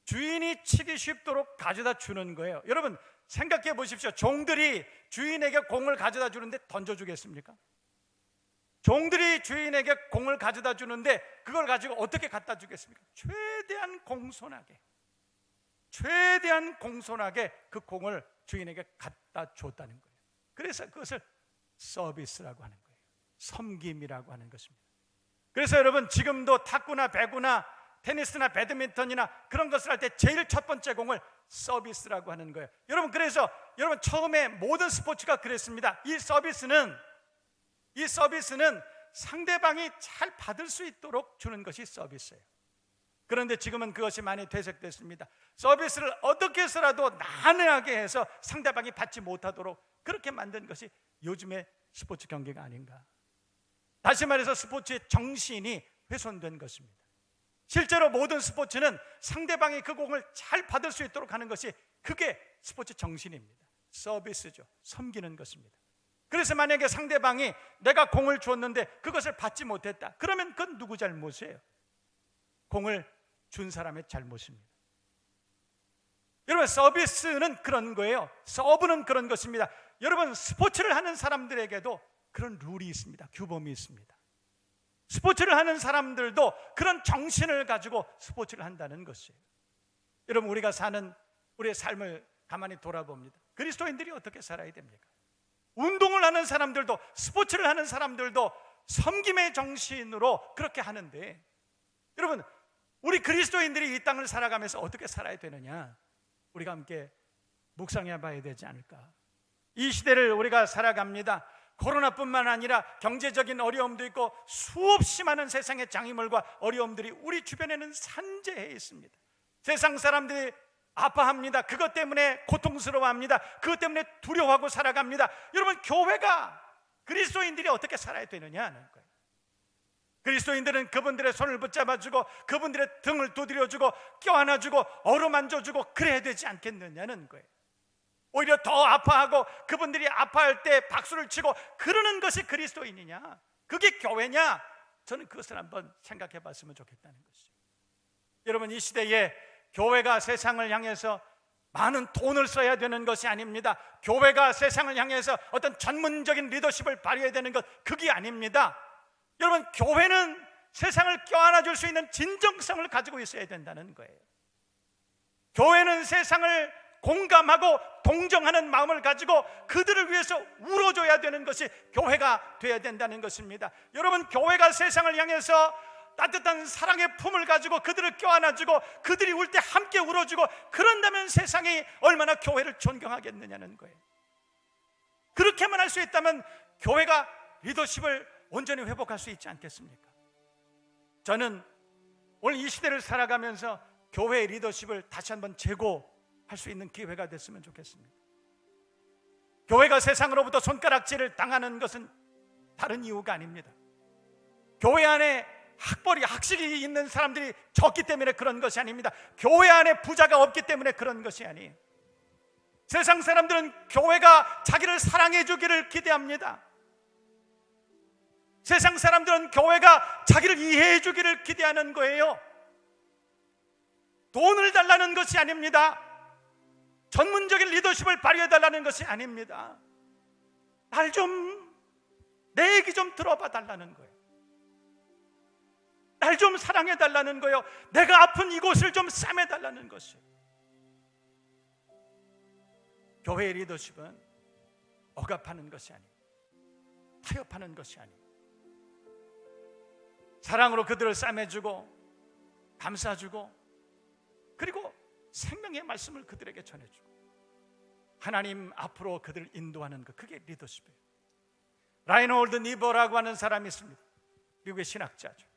주인이 치기 쉽도록 가져다 주는 거예요. 여러분, 생각해 보십시오. 종들이 주인에게 공을 가져다 주는데 던져주겠습니까? 종들이 주인에게 공을 가져다 주는데 그걸 가지고 어떻게 갖다 주겠습니까? 최대한 공손하게 그 공을 주인에게 갖다 줬다는 거예요. 그래서 그것을 서비스라고 하는 거예요. 섬김이라고 하는 것입니다. 그래서 여러분, 지금도 탁구나 배구나 테니스나 배드민턴이나 그런 것을 할 때 제일 첫 번째 공을 서비스라고 하는 거예요. 여러분, 그래서 여러분, 처음에 모든 스포츠가 그랬습니다. 이 서비스는 상대방이 잘 받을 수 있도록 주는 것이 서비스예요. 그런데 지금은 그것이 많이 퇴색됐습니다. 서비스를 어떻게 해서라도 난해하게 해서 상대방이 받지 못하도록 그렇게 만든 것이 요즘의 스포츠 경기가 아닌가. 다시 말해서 스포츠의 정신이 훼손된 것입니다. 실제로 모든 스포츠는 상대방이 그 공을 잘 받을 수 있도록 하는 것이 그게 스포츠 정신입니다. 서비스죠. 섬기는 것입니다. 그래서 만약에 상대방이 내가 공을 줬는데 그것을 받지 못했다, 그러면 그건 누구 잘못이에요? 공을 준 사람의 잘못입니다. 여러분, 서비스는 그런 거예요. 서브는 그런 것입니다. 여러분, 스포츠를 하는 사람들에게도 그런 룰이 있습니다. 규범이 있습니다. 스포츠를 하는 사람들도 그런 정신을 가지고 스포츠를 한다는 것이에요. 여러분, 우리가 사는 우리의 삶을 가만히 돌아봅니다. 그리스도인들이 어떻게 살아야 됩니까? 운동을 하는 사람들도, 스포츠를 하는 사람들도 섬김의 정신으로 그렇게 하는데, 여러분, 우리 그리스도인들이 이 땅을 살아가면서 어떻게 살아야 되느냐, 우리가 함께 묵상해 봐야 되지 않을까. 이 시대를 우리가 살아갑니다. 코로나뿐만 아니라 경제적인 어려움도 있고 수없이 많은 세상의 장애물과 어려움들이 우리 주변에는 산재해 있습니다. 세상 사람들이 아파합니다. 그것 때문에 고통스러워합니다. 그것 때문에 두려워하고 살아갑니다. 여러분, 교회가, 그리스도인들이 어떻게 살아야 되느냐 하는 거예요. 그리스도인들은 그분들의 손을 붙잡아주고 그분들의 등을 두드려주고 껴안아주고 어루만져주고 그래야 되지 않겠느냐는 거예요. 오히려 더 아파하고 그분들이 아파할 때 박수를 치고 그러는 것이 그리스도인이냐, 그게 교회냐, 저는 그것을 한번 생각해 봤으면 좋겠다는 것이죠. 여러분, 이 시대에 교회가 세상을 향해서 많은 돈을 써야 되는 것이 아닙니다. 교회가 세상을 향해서 어떤 전문적인 리더십을 발휘해야 되는 것, 그게 아닙니다. 여러분, 교회는 세상을 껴안아 줄 수 있는 진정성을 가지고 있어야 된다는 거예요. 교회는 세상을 공감하고 동정하는 마음을 가지고 그들을 위해서 울어줘야 되는 것이 교회가 돼야 된다는 것입니다. 여러분, 교회가 세상을 향해서 따뜻한 사랑의 품을 가지고 그들을 껴안아주고 그들이 울 때 함께 울어주고 그런다면 세상이 얼마나 교회를 존경하겠느냐는 거예요. 그렇게만 할 수 있다면 교회가 리더십을 온전히 회복할 수 있지 않겠습니까? 저는 오늘 이 시대를 살아가면서 교회의 리더십을 다시 한번 재고할 수 있는 기회가 됐으면 좋겠습니다. 교회가 세상으로부터 손가락질을 당하는 것은 다른 이유가 아닙니다. 교회 안에 학식이 있는 사람들이 적기 때문에 그런 것이 아닙니다. 교회 안에 부자가 없기 때문에 그런 것이 아니에요. 세상 사람들은 교회가 자기를 사랑해 주기를 기대합니다. 세상 사람들은 교회가 자기를 이해해 주기를 기대하는 거예요. 돈을 달라는 것이 아닙니다. 전문적인 리더십을 발휘해 달라는 것이 아닙니다. 내 얘기 좀 들어봐 달라는 거예요. 날 좀 사랑해 달라는 거예요. 내가 아픈 이곳을 좀 싸매 달라는 것이에요. 교회의 리더십은 억압하는 것이 아니에요. 타협하는 것이 아니에요. 사랑으로 그들을 싸매주고 감싸주고 그리고 생명의 말씀을 그들에게 전해주고 하나님 앞으로 그들을 인도하는 것, 그게 리더십이에요. 라인홀드 니버라고 하는 사람이 있습니다. 미국의 신학자죠.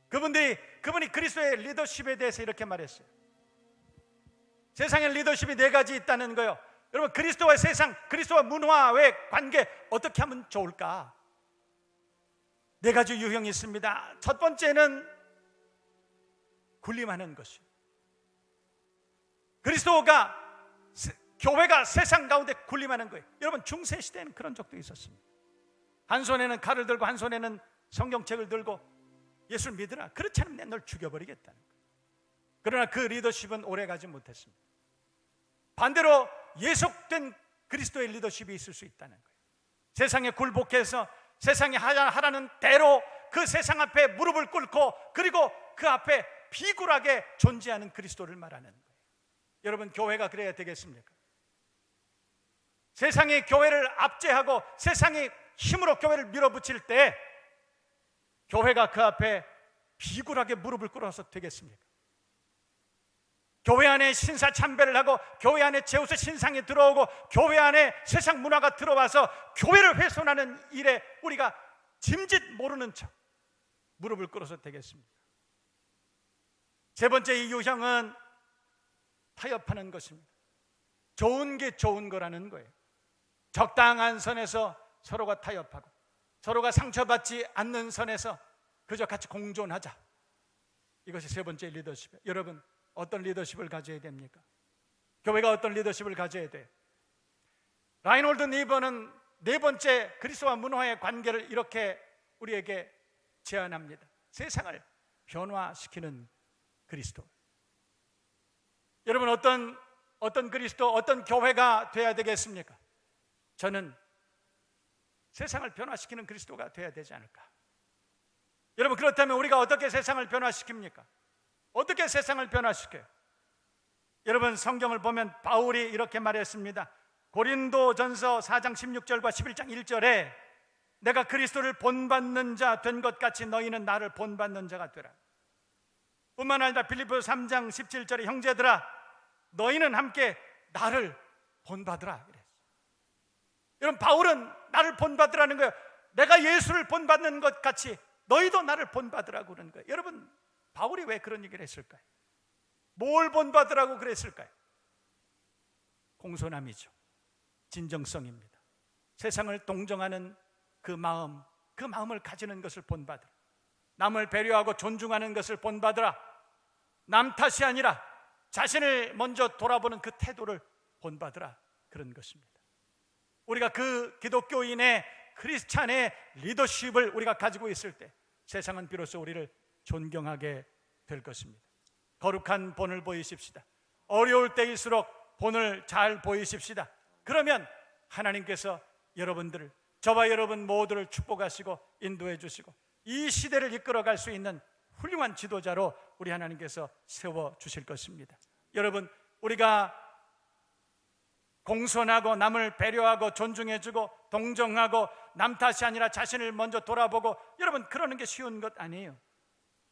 그분이 그리스도의 리더십에 대해서 이렇게 말했어요. 세상에 리더십이 4가지 있다는 거예요. 여러분, 그리스도와 세상, 그리스도와 문화의 관계 어떻게 하면 좋을까? 네 가지 유형이 있습니다. 첫 번째는 군림하는 것이요. 그리스도가, 교회가 세상 가운데 군림하는 거예요. 여러분, 중세 시대에는 그런 적도 있었습니다. 한 손에는 칼을 들고 한 손에는 성경책을 들고 예수를 믿으라, 그렇지 않으면 내 널 죽여버리겠다는 거예요. 그러나 그 리더십은 오래가지 못했습니다. 반대로 예속된 그리스도의 리더십이 있을 수 있다는 거예요. 세상에 굴복해서 세상이 하라는 대로 그 세상 앞에 무릎을 꿇고 그리고 그 앞에 비굴하게 존재하는 그리스도를 말하는 거예요. 여러분, 교회가 그래야 되겠습니까? 세상이 교회를 압제하고 세상이 힘으로 교회를 밀어붙일 때 교회가 그 앞에 비굴하게 무릎을 꿇어서 되겠습니까? 교회 안에 신사참배를 하고 교회 안에 제우스 신상이 들어오고 교회 안에 세상 문화가 들어와서 교회를 훼손하는 일에 우리가 짐짓 모르는 척 무릎을 꿇어서 되겠습니까? 세 번째 이 유형은 타협하는 것입니다. 좋은 게 좋은 거라는 거예요. 적당한 선에서 서로가 타협하고 서로가 상처받지 않는 선에서 그저 같이 공존하자. 이것이 세 번째 리더십이에요. 여러분, 어떤 리더십을 가져야 됩니까? 교회가 어떤 리더십을 가져야 돼요? 라인홀드 니버는 네 번째 그리스도와 문화의 관계를 이렇게 우리에게 제안합니다. 세상을 변화시키는 그리스도. 여러분, 어떤 그리스도, 어떤 교회가 돼야 되겠습니까? 저는 세상을 변화시키는 그리스도가 돼야 되지 않을까? 여러분, 그렇다면 우리가 어떻게 세상을 변화시킵니까? 어떻게 세상을 변화시켜요? 여러분, 성경을 보면 바울이 이렇게 말했습니다. 고린도전서 4장 16절과 11장 1절에 내가 그리스도를 본받는 자 된 것 같이 너희는 나를 본받는 자가 되라. 뿐만 아니라 빌립보서 3장 17절에 형제들아 너희는 함께 나를 본받으라 그랬어요. 여러분, 바울은 나를 본받으라는 거예요. 내가 예수를 본받는 것 같이 너희도 나를 본받으라고 그러는 거예요. 여러분, 바울이 왜 그런 얘기를 했을까요? 뭘 본받으라고 그랬을까요? 공손함이죠. 진정성입니다. 세상을 동정하는 그 마음을 가지는 것을 본받으라. 남을 배려하고 존중하는 것을 본받으라. 남 탓이 아니라 자신을 먼저 돌아보는 그 태도를 본받으라. 그런 것입니다. 우리가 그 기독교인의 크리스찬의 리더십을 우리가 가지고 있을 때 세상은 비로소 우리를 존경하게 될 것입니다. 거룩한 본을 보이십시다. 어려울 때일수록 본을 잘 보이십시다. 그러면 하나님께서 여러분들을, 저와 여러분 모두를 축복하시고 인도해 주시고 이 시대를 이끌어갈 수 있는 훌륭한 지도자로 우리 하나님께서 세워주실 것입니다. 여러분, 우리가 공손하고 남을 배려하고 존중해주고 동정하고 남 탓이 아니라 자신을 먼저 돌아보고, 여러분, 그러는 게 쉬운 것 아니에요.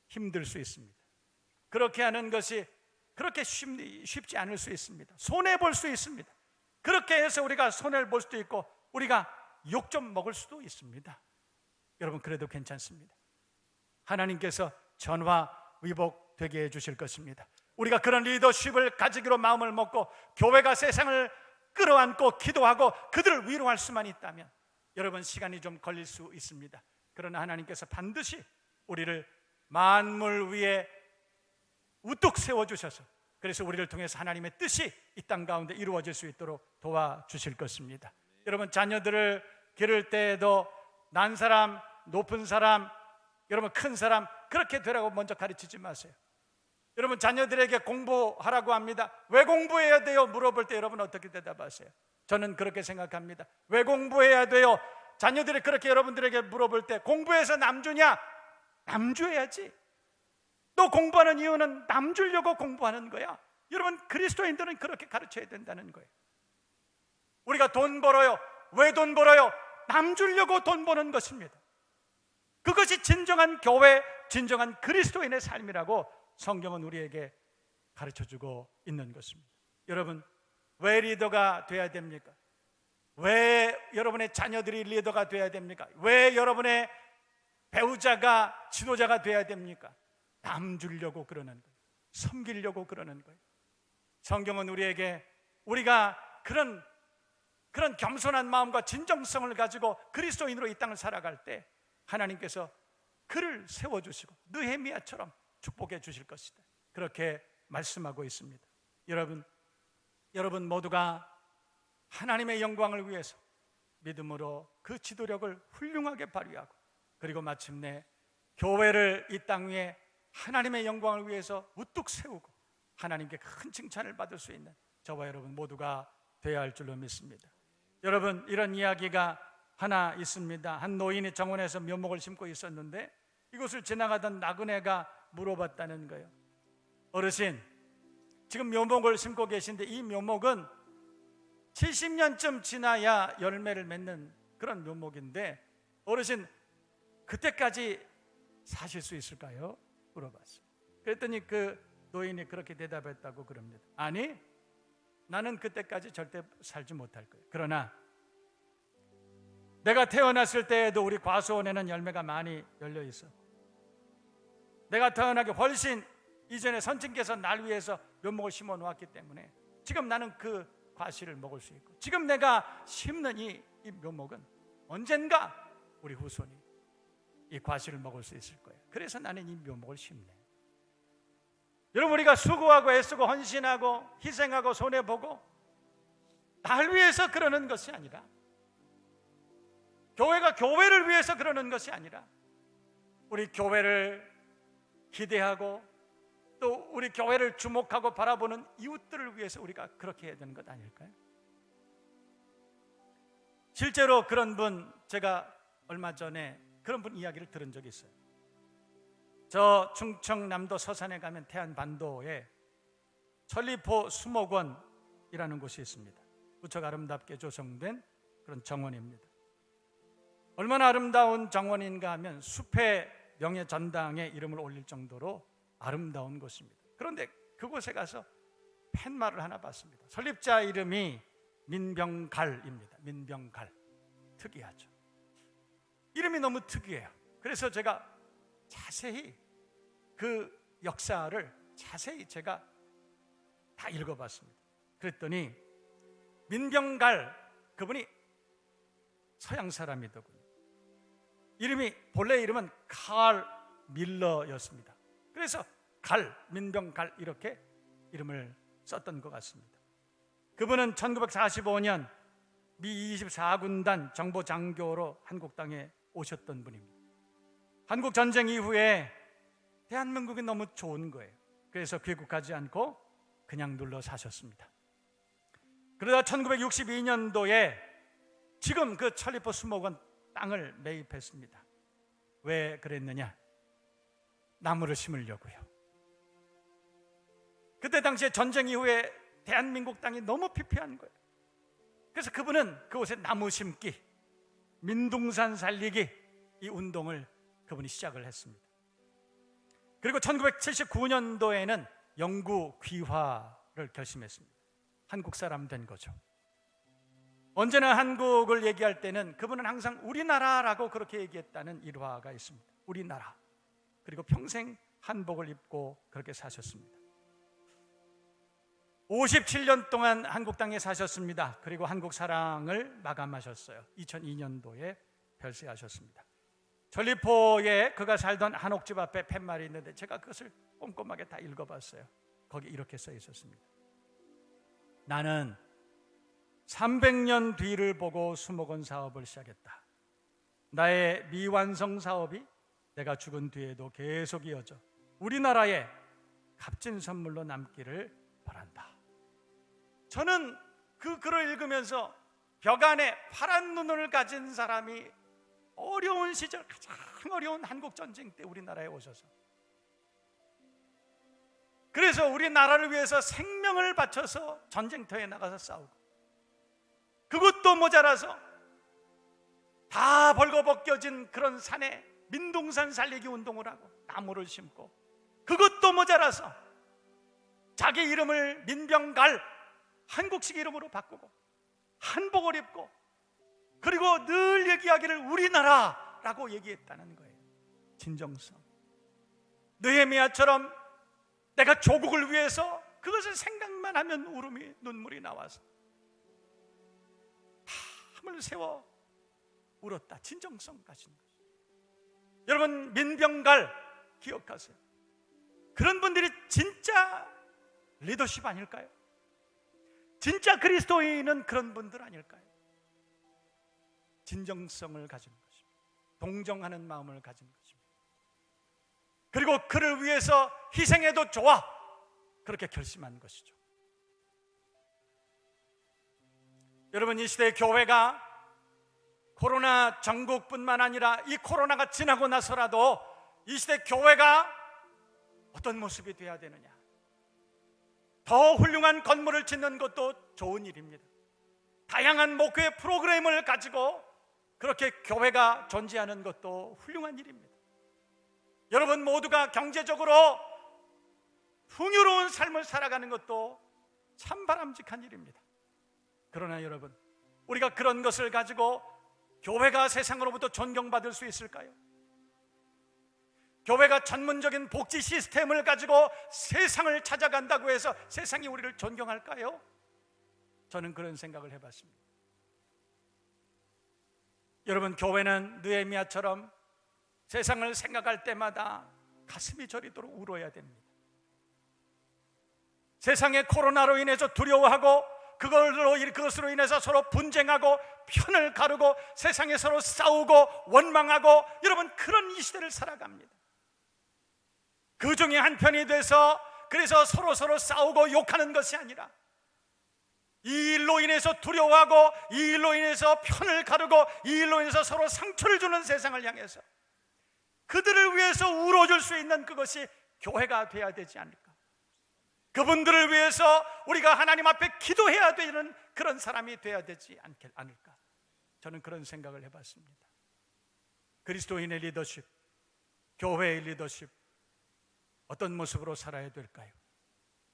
힘들 수 있습니다. 그렇게 하는 것이 그렇게 쉽지 않을 수 있습니다. 손해볼 수 있습니다. 그렇게 해서 우리가 손해를 볼 수도 있고 우리가 욕 좀 먹을 수도 있습니다. 여러분, 그래도 괜찮습니다. 하나님께서 전화위복되게 해주실 것입니다. 우리가 그런 리더십을 가지기로 마음을 먹고 교회가 세상을 끌어안고 기도하고 그들을 위로할 수만 있다면 여러분, 시간이 좀 걸릴 수 있습니다. 그러나 하나님께서 반드시 우리를 만물 위에 우뚝 세워주셔서 그래서 우리를 통해서 하나님의 뜻이 이 땅 가운데 이루어질 수 있도록 도와주실 것입니다. 여러분, 자녀들을 기를 때에도 난 사람, 높은 사람, 여러분 큰 사람 그렇게 되라고 먼저 가르치지 마세요. 여러분, 자녀들에게 공부하라고 합니다. 왜 공부해야 돼요? 물어볼 때 여러분 어떻게 대답하세요? 저는 그렇게 생각합니다. 왜 공부해야 돼요? 자녀들이 그렇게 여러분들에게 물어볼 때 공부해서 남 주냐? 남 줘야지. 너 공부하는 이유는 남 주려고 공부하는 거야. 여러분, 그리스도인들은 그렇게 가르쳐야 된다는 거예요. 우리가 돈 벌어요. 왜 돈 벌어요? 남 주려고 돈 버는 것입니다. 그것이 진정한 교회, 진정한 그리스도인의 삶이라고 성경은 우리에게 가르쳐주고 있는 것입니다. 여러분, 왜 리더가 돼야 됩니까? 왜 여러분의 자녀들이 리더가 돼야 됩니까? 왜 여러분의 배우자가 지도자가 돼야 됩니까? 남 주려고 그러는 거예요. 섬기려고 그러는 거예요. 성경은 우리에게 우리가 그런 그런 겸손한 마음과 진정성을 가지고 그리스도인으로 이 땅을 살아갈 때 하나님께서 그를 세워주시고 느헤미야처럼 축복해 주실 것이다. 그렇게 말씀하고 있습니다. 여러분 모두가 하나님의 영광을 위해서 믿음으로 그 지도력을 훌륭하게 발휘하고, 그리고 마침내 교회를 이 땅 위에 하나님의 영광을 위해서 우뚝 세우고 하나님께 큰 칭찬을 받을 수 있는 저와 여러분 모두가 되어야 할 줄로 믿습니다. 여러분, 이런 이야기가 하나 있습니다. 한 노인이 정원에서 묘목을 심고 있었는데 이곳을 지나가던 나그네가 물어봤다는 거예요. 어르신, 지금 묘목을 심고 계신데 이 묘목은 70년쯤 지나야 열매를 맺는 그런 묘목인데 어르신, 그때까지 사실 수 있을까요? 물어봤어요. 그랬더니 그 노인이 그렇게 대답했다고 그럽니다. 아니, 나는 그때까지 절대 살지 못할 거예요. 그러나 내가 태어났을 때에도 우리 과수원에는 열매가 많이 열려 있었고, 내가 태어나기 훨씬 이전에 선친께서 날 위해서 묘목을 심어 놓았기 때문에 지금 나는 그 과실을 먹을 수 있고, 지금 내가 심는 이 묘목은 언젠가 우리 후손이 이 과실을 먹을 수 있을 거예요. 그래서 나는 이 묘목을 심네. 여러분, 우리가 수고하고 애쓰고 헌신하고 희생하고 손해보고 날 위해서 그러는 것이 아니라, 교회가 교회를 위해서 그러는 것이 아니라, 우리 교회를 기대하고 또 우리 교회를 주목하고 바라보는 이웃들을 위해서 우리가 그렇게 해야 되는 것 아닐까요? 실제로 그런 분, 제가 얼마 전에 그런 분 이야기를 들은 적이 있어요. 저 충청남도 서산에 가면 태안반도에 천리포 수목원이라는 곳이 있습니다. 무척 아름답게 조성된 그런 정원입니다. 얼마나 아름다운 정원인가 하면 숲의 명예전당에 이름을 올릴 정도로 아름다운 곳입니다. 그런데 그곳에 가서 팻말을 하나 봤습니다. 설립자 이름이 민병갈입니다. 민병갈. 특이하죠. 이름이 너무 특이해요. 그래서 제가 자세히 그 역사를 자세히 제가 다 읽어봤습니다. 그랬더니 민병갈, 그분이 서양 사람이더군요. 이름이, 본래 이름은 칼 밀러였습니다. 그래서 민병갈 이렇게 이름을 썼던 것 같습니다. 그분은 1945년 미 24군단 정보장교로 한국 땅에 오셨던 분입니다. 한국 전쟁 이후에 대한민국이 너무 좋은 거예요. 그래서 귀국하지 않고 그냥 눌러 사셨습니다. 그러다 1962년도에 지금 그 천리포 수목원 땅을 매입했습니다. 왜 그랬느냐? 나무를 심으려고요. 그때 당시에 전쟁 이후에 대한민국 땅이 너무 피폐한 거예요. 그래서 그분은 그곳에 나무 심기, 민둥산 살리기, 이 운동을 그분이 시작을 했습니다. 그리고 1979년도에는 영구 귀화를 결심했습니다. 한국 사람 된 거죠. 언제나 한국을 얘기할 때는 그분은 항상 우리나라라고 그렇게 얘기했다는 일화가 있습니다. 우리나라. 그리고 평생 한복을 입고 그렇게 사셨습니다. 57년 동안 한국 땅에 사셨습니다. 그리고 한국 사랑을 마감하셨어요. 2002년도에 별세하셨습니다. 전리포에 그가 살던 한옥집 앞에 팻말이 있는데 제가 그것을 꼼꼼하게 다 읽어봤어요. 거기 이렇게 써 있었습니다. 나는 300년 뒤를 보고 수목원 사업을 시작했다. 나의 미완성 사업이 내가 죽은 뒤에도 계속 이어져 우리나라에 값진 선물로 남기를 바란다. 저는 그 글을 읽으면서 벽 안에 파란 눈을 가진 사람이 어려운 시절, 가장 어려운 한국전쟁 때 우리나라에 오셔서, 그래서 우리나라를 위해서 생명을 바쳐서 전쟁터에 나가서 싸우고, 그것도 모자라서 다 벌거벗겨진 그런 산에 민둥산 살리기 운동을 하고 나무를 심고, 그것도 모자라서 자기 이름을 민병갈, 한국식 이름으로 바꾸고 한복을 입고, 그리고 늘 얘기하기를 우리나라라고 얘기했다는 거예요. 진정성. 느헤미야처럼 내가 조국을 위해서 그것을 생각만 하면 눈물이 나와서 틈을 세워 울었다. 진정성 가진 것. 여러분, 민병갈 기억하세요. 그런 분들이 진짜 리더십 아닐까요? 진짜 그리스도인은 그런 분들 아닐까요? 진정성을 가진 것입니다. 동정하는 마음을 가진 것입니다. 그리고 그를 위해서 희생해도 좋아, 그렇게 결심한 것이죠. 여러분, 이 시대의 교회가 코로나 전국뿐만 아니라 이 코로나가 지나고 나서라도 이 시대 교회가 어떤 모습이 되어야 되느냐? 더 훌륭한 건물을 짓는 것도 좋은 일입니다. 다양한 목회 프로그램을 가지고 그렇게 교회가 존재하는 것도 훌륭한 일입니다. 여러분 모두가 경제적으로 풍요로운 삶을 살아가는 것도 참 바람직한 일입니다. 그러나 여러분, 우리가 그런 것을 가지고 교회가 세상으로부터 존경받을 수 있을까요? 교회가 전문적인 복지 시스템을 가지고 세상을 찾아간다고 해서 세상이 우리를 존경할까요? 저는 그런 생각을 해봤습니다. 여러분, 교회는 느헤미야처럼 세상을 생각할 때마다 가슴이 저리도록 울어야 됩니다. 세상의 코로나로 인해서 두려워하고 그것으로 인해서 서로 분쟁하고 편을 가르고 세상에 서로 싸우고 원망하고, 여러분 그런 이 시대를 살아갑니다. 그 중에 한 편이 돼서 그래서 서로 싸우고 욕하는 것이 아니라 이 일로 인해서 두려워하고 이 일로 인해서 편을 가르고 이 일로 인해서 서로 상처를 주는 세상을 향해서 그들을 위해서 울어줄 수 있는 그것이 교회가 돼야 되지 않을까? 그분들을 위해서 우리가 하나님 앞에 기도해야 되는 그런 사람이 돼야 되지 않을까? 저는 그런 생각을 해봤습니다. 그리스도인의 리더십, 교회의 리더십, 어떤 모습으로 살아야 될까요?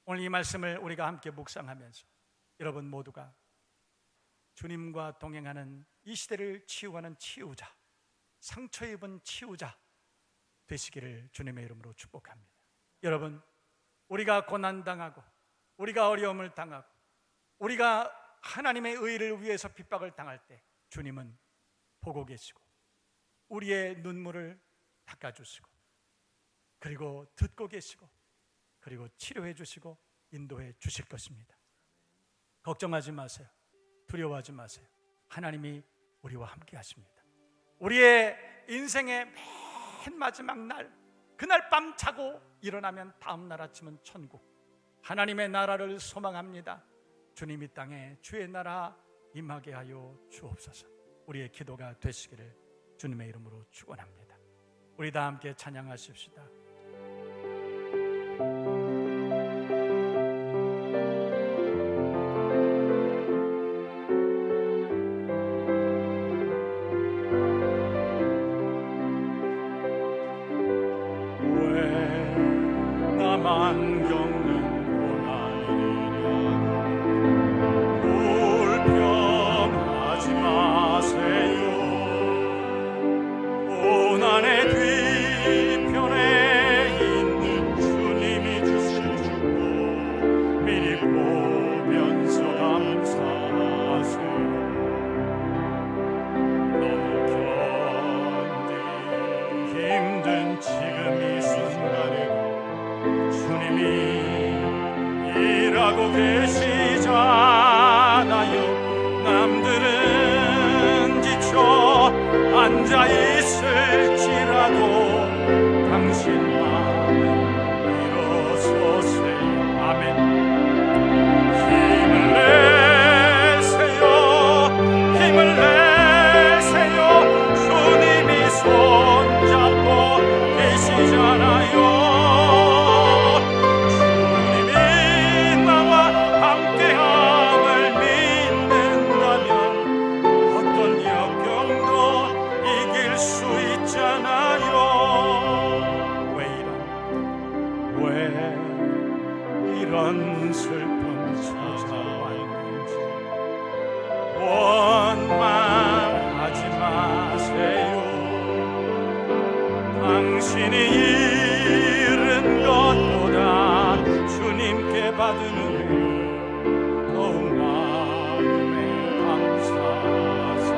오늘 이 말씀을 우리가 함께 묵상하면서 여러분 모두가 주님과 동행하는 이 시대를 치유하는 치유자, 상처 입은 치유자 되시기를 주님의 이름으로 축복합니다. 여러분, 우리가 고난당하고 우리가 어려움을 당하고 우리가 하나님의 의를 위해서 핍박을 당할 때 주님은 보고 계시고 우리의 눈물을 닦아주시고 그리고 듣고 계시고 그리고 치료해 주시고 인도해 주실 것입니다. 걱정하지 마세요. 두려워하지 마세요. 하나님이 우리와 함께 하십니다. 우리의 인생의 맨 마지막 날, 그날 밤 자고 일어나면 다음 날 아침은 천국, 하나님의 나라를 소망합니다. 주님 이 땅에 주의 나라 임하게 하여 주옵소서. 우리의 기도가 되시기를 주님의 이름으로 축원합니다. 우리 다 함께 찬양하십시다. 나만 겪는 고난이냐 불평하지 마세요. 고난의 뒤편에 있는 주님이 주실 주고 미리 보면서 감사하세요. 너무 견디기 힘든 지금 이 순간에도 주님이 일하고 계시잖아요. 남들은 지쳐 앉아있을지라도 당신 마음은 일어서세요. 아멘. 힘을 내세요. 힘을 내세요. 주님이 손잡고 계시잖아요. 이런 슬픔 찾아왔는지 원망하지 마세요. 당신이 잃은 것보다 주님께 받은 은혜 더욱 마음에 감사하세요.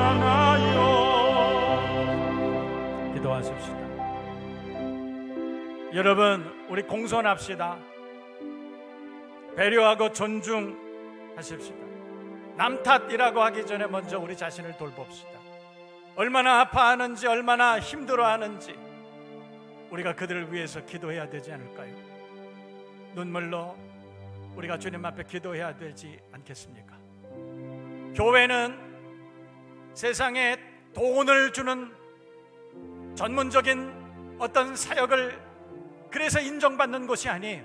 하나요. 기도하십시다. 여러분, 우리 공손합시다. 배려하고 존중하십시다. 남 탓이라고 하기 전에 먼저 우리 자신을 돌봅시다. 얼마나 아파하는지, 얼마나 힘들어하는지 우리가 그들을 위해서 기도해야 되지 않을까요? 눈물로 우리가 주님 앞에 기도해야 되지 않겠습니까? 교회는 세상에 돈을 주는 전문적인 어떤 사역을 그래서 인정받는 곳이 아니에요.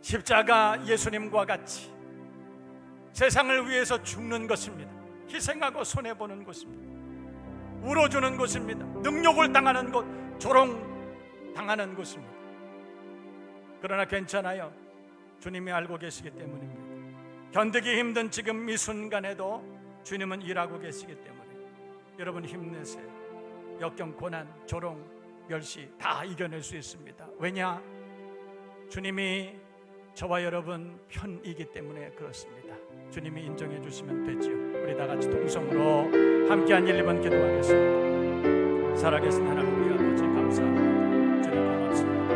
십자가 예수님과 같이 세상을 위해서 죽는 것입니다. 희생하고 손해보는 곳입니다. 울어주는 곳입니다. 능욕을 당하는 곳, 조롱당하는 곳입니다. 그러나 괜찮아요. 주님이 알고 계시기 때문입니다. 견디기 힘든 지금 이 순간에도 주님은 일하고 계시기 때문에 여러분 힘내세요. 역경, 고난, 조롱, 멸시 다 이겨낼 수 있습니다. 왜냐? 주님이 저와 여러분 편이기 때문에 그렇습니다. 주님이 인정해 주시면 되지요. 우리 다 같이 동성으로 함께 한 1, 2번 기도하겠습니다. 살아계신 하나님 우리 아버지 감사합니다. 주님 고맙습니다.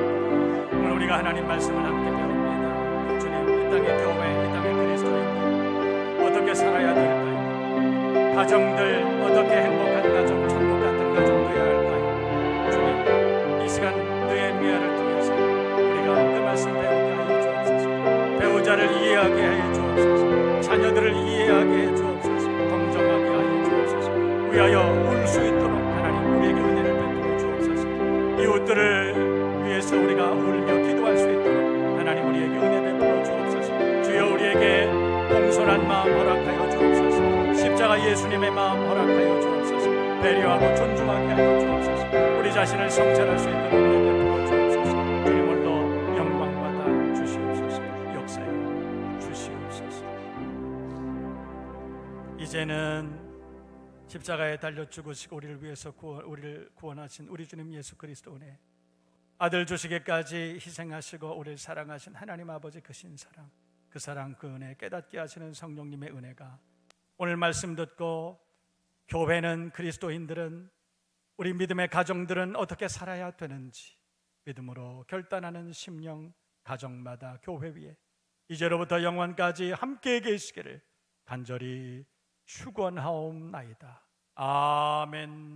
오늘 우리가 하나님 말씀을 함께 배웁니다. 주님, 이 땅의 교회, 이 땅의 그리스도인들 어떻게 살아야 될까요? 가정들 어떻게 행복한 가정, 천국 같은 가정 되어야 할까요? 주님, 이 시간 너의 미아를 통해서 우리가 그 말씀 배우게 하여 주옵소서. 배우자를 이해하게 하여 주옵소서. 자녀들을 이해하게 해 주옵소서. 공정하게 하여 주옵소서. 위하여 울 수 있도록 하나님 우리에게 은혜를 베풀어 주옵소서. 이웃들을 위해서 우리가 울며 기도할 수 있도록 하나님 우리에게 은혜 베풀어 주옵소서. 주여 우리에게 공손한 마음 허락하여 주옵소서. 십자가 예수님의 마음 허락하여 주옵소서. 배려하고 존중하게 하여 주옵소서. 우리 자신을 성찰할 수 있도록 은혜 베풀어 주옵소서. 주님 홀로 영광 받아 주시옵소서. 역사여 주시옵소서. 이제는 십자가에 달려 죽으시고 우리를 위해서 우리를 구원하신 우리 주님 예수 그리스도 은혜, 아들 주시기까지 희생하시고 우리를 사랑하신 하나님 아버지 그 신사랑, 그 사랑, 그 은혜 깨닫게 하시는 성령님의 은혜가 오늘 말씀 듣고 교회는, 그리스도인들은, 우리 믿음의 가정들은 어떻게 살아야 되는지 믿음으로 결단하는 심령 가정마다 교회 위에 이제로부터 영원까지 함께 계시기를 간절히 축원하옵나이다. 아멘.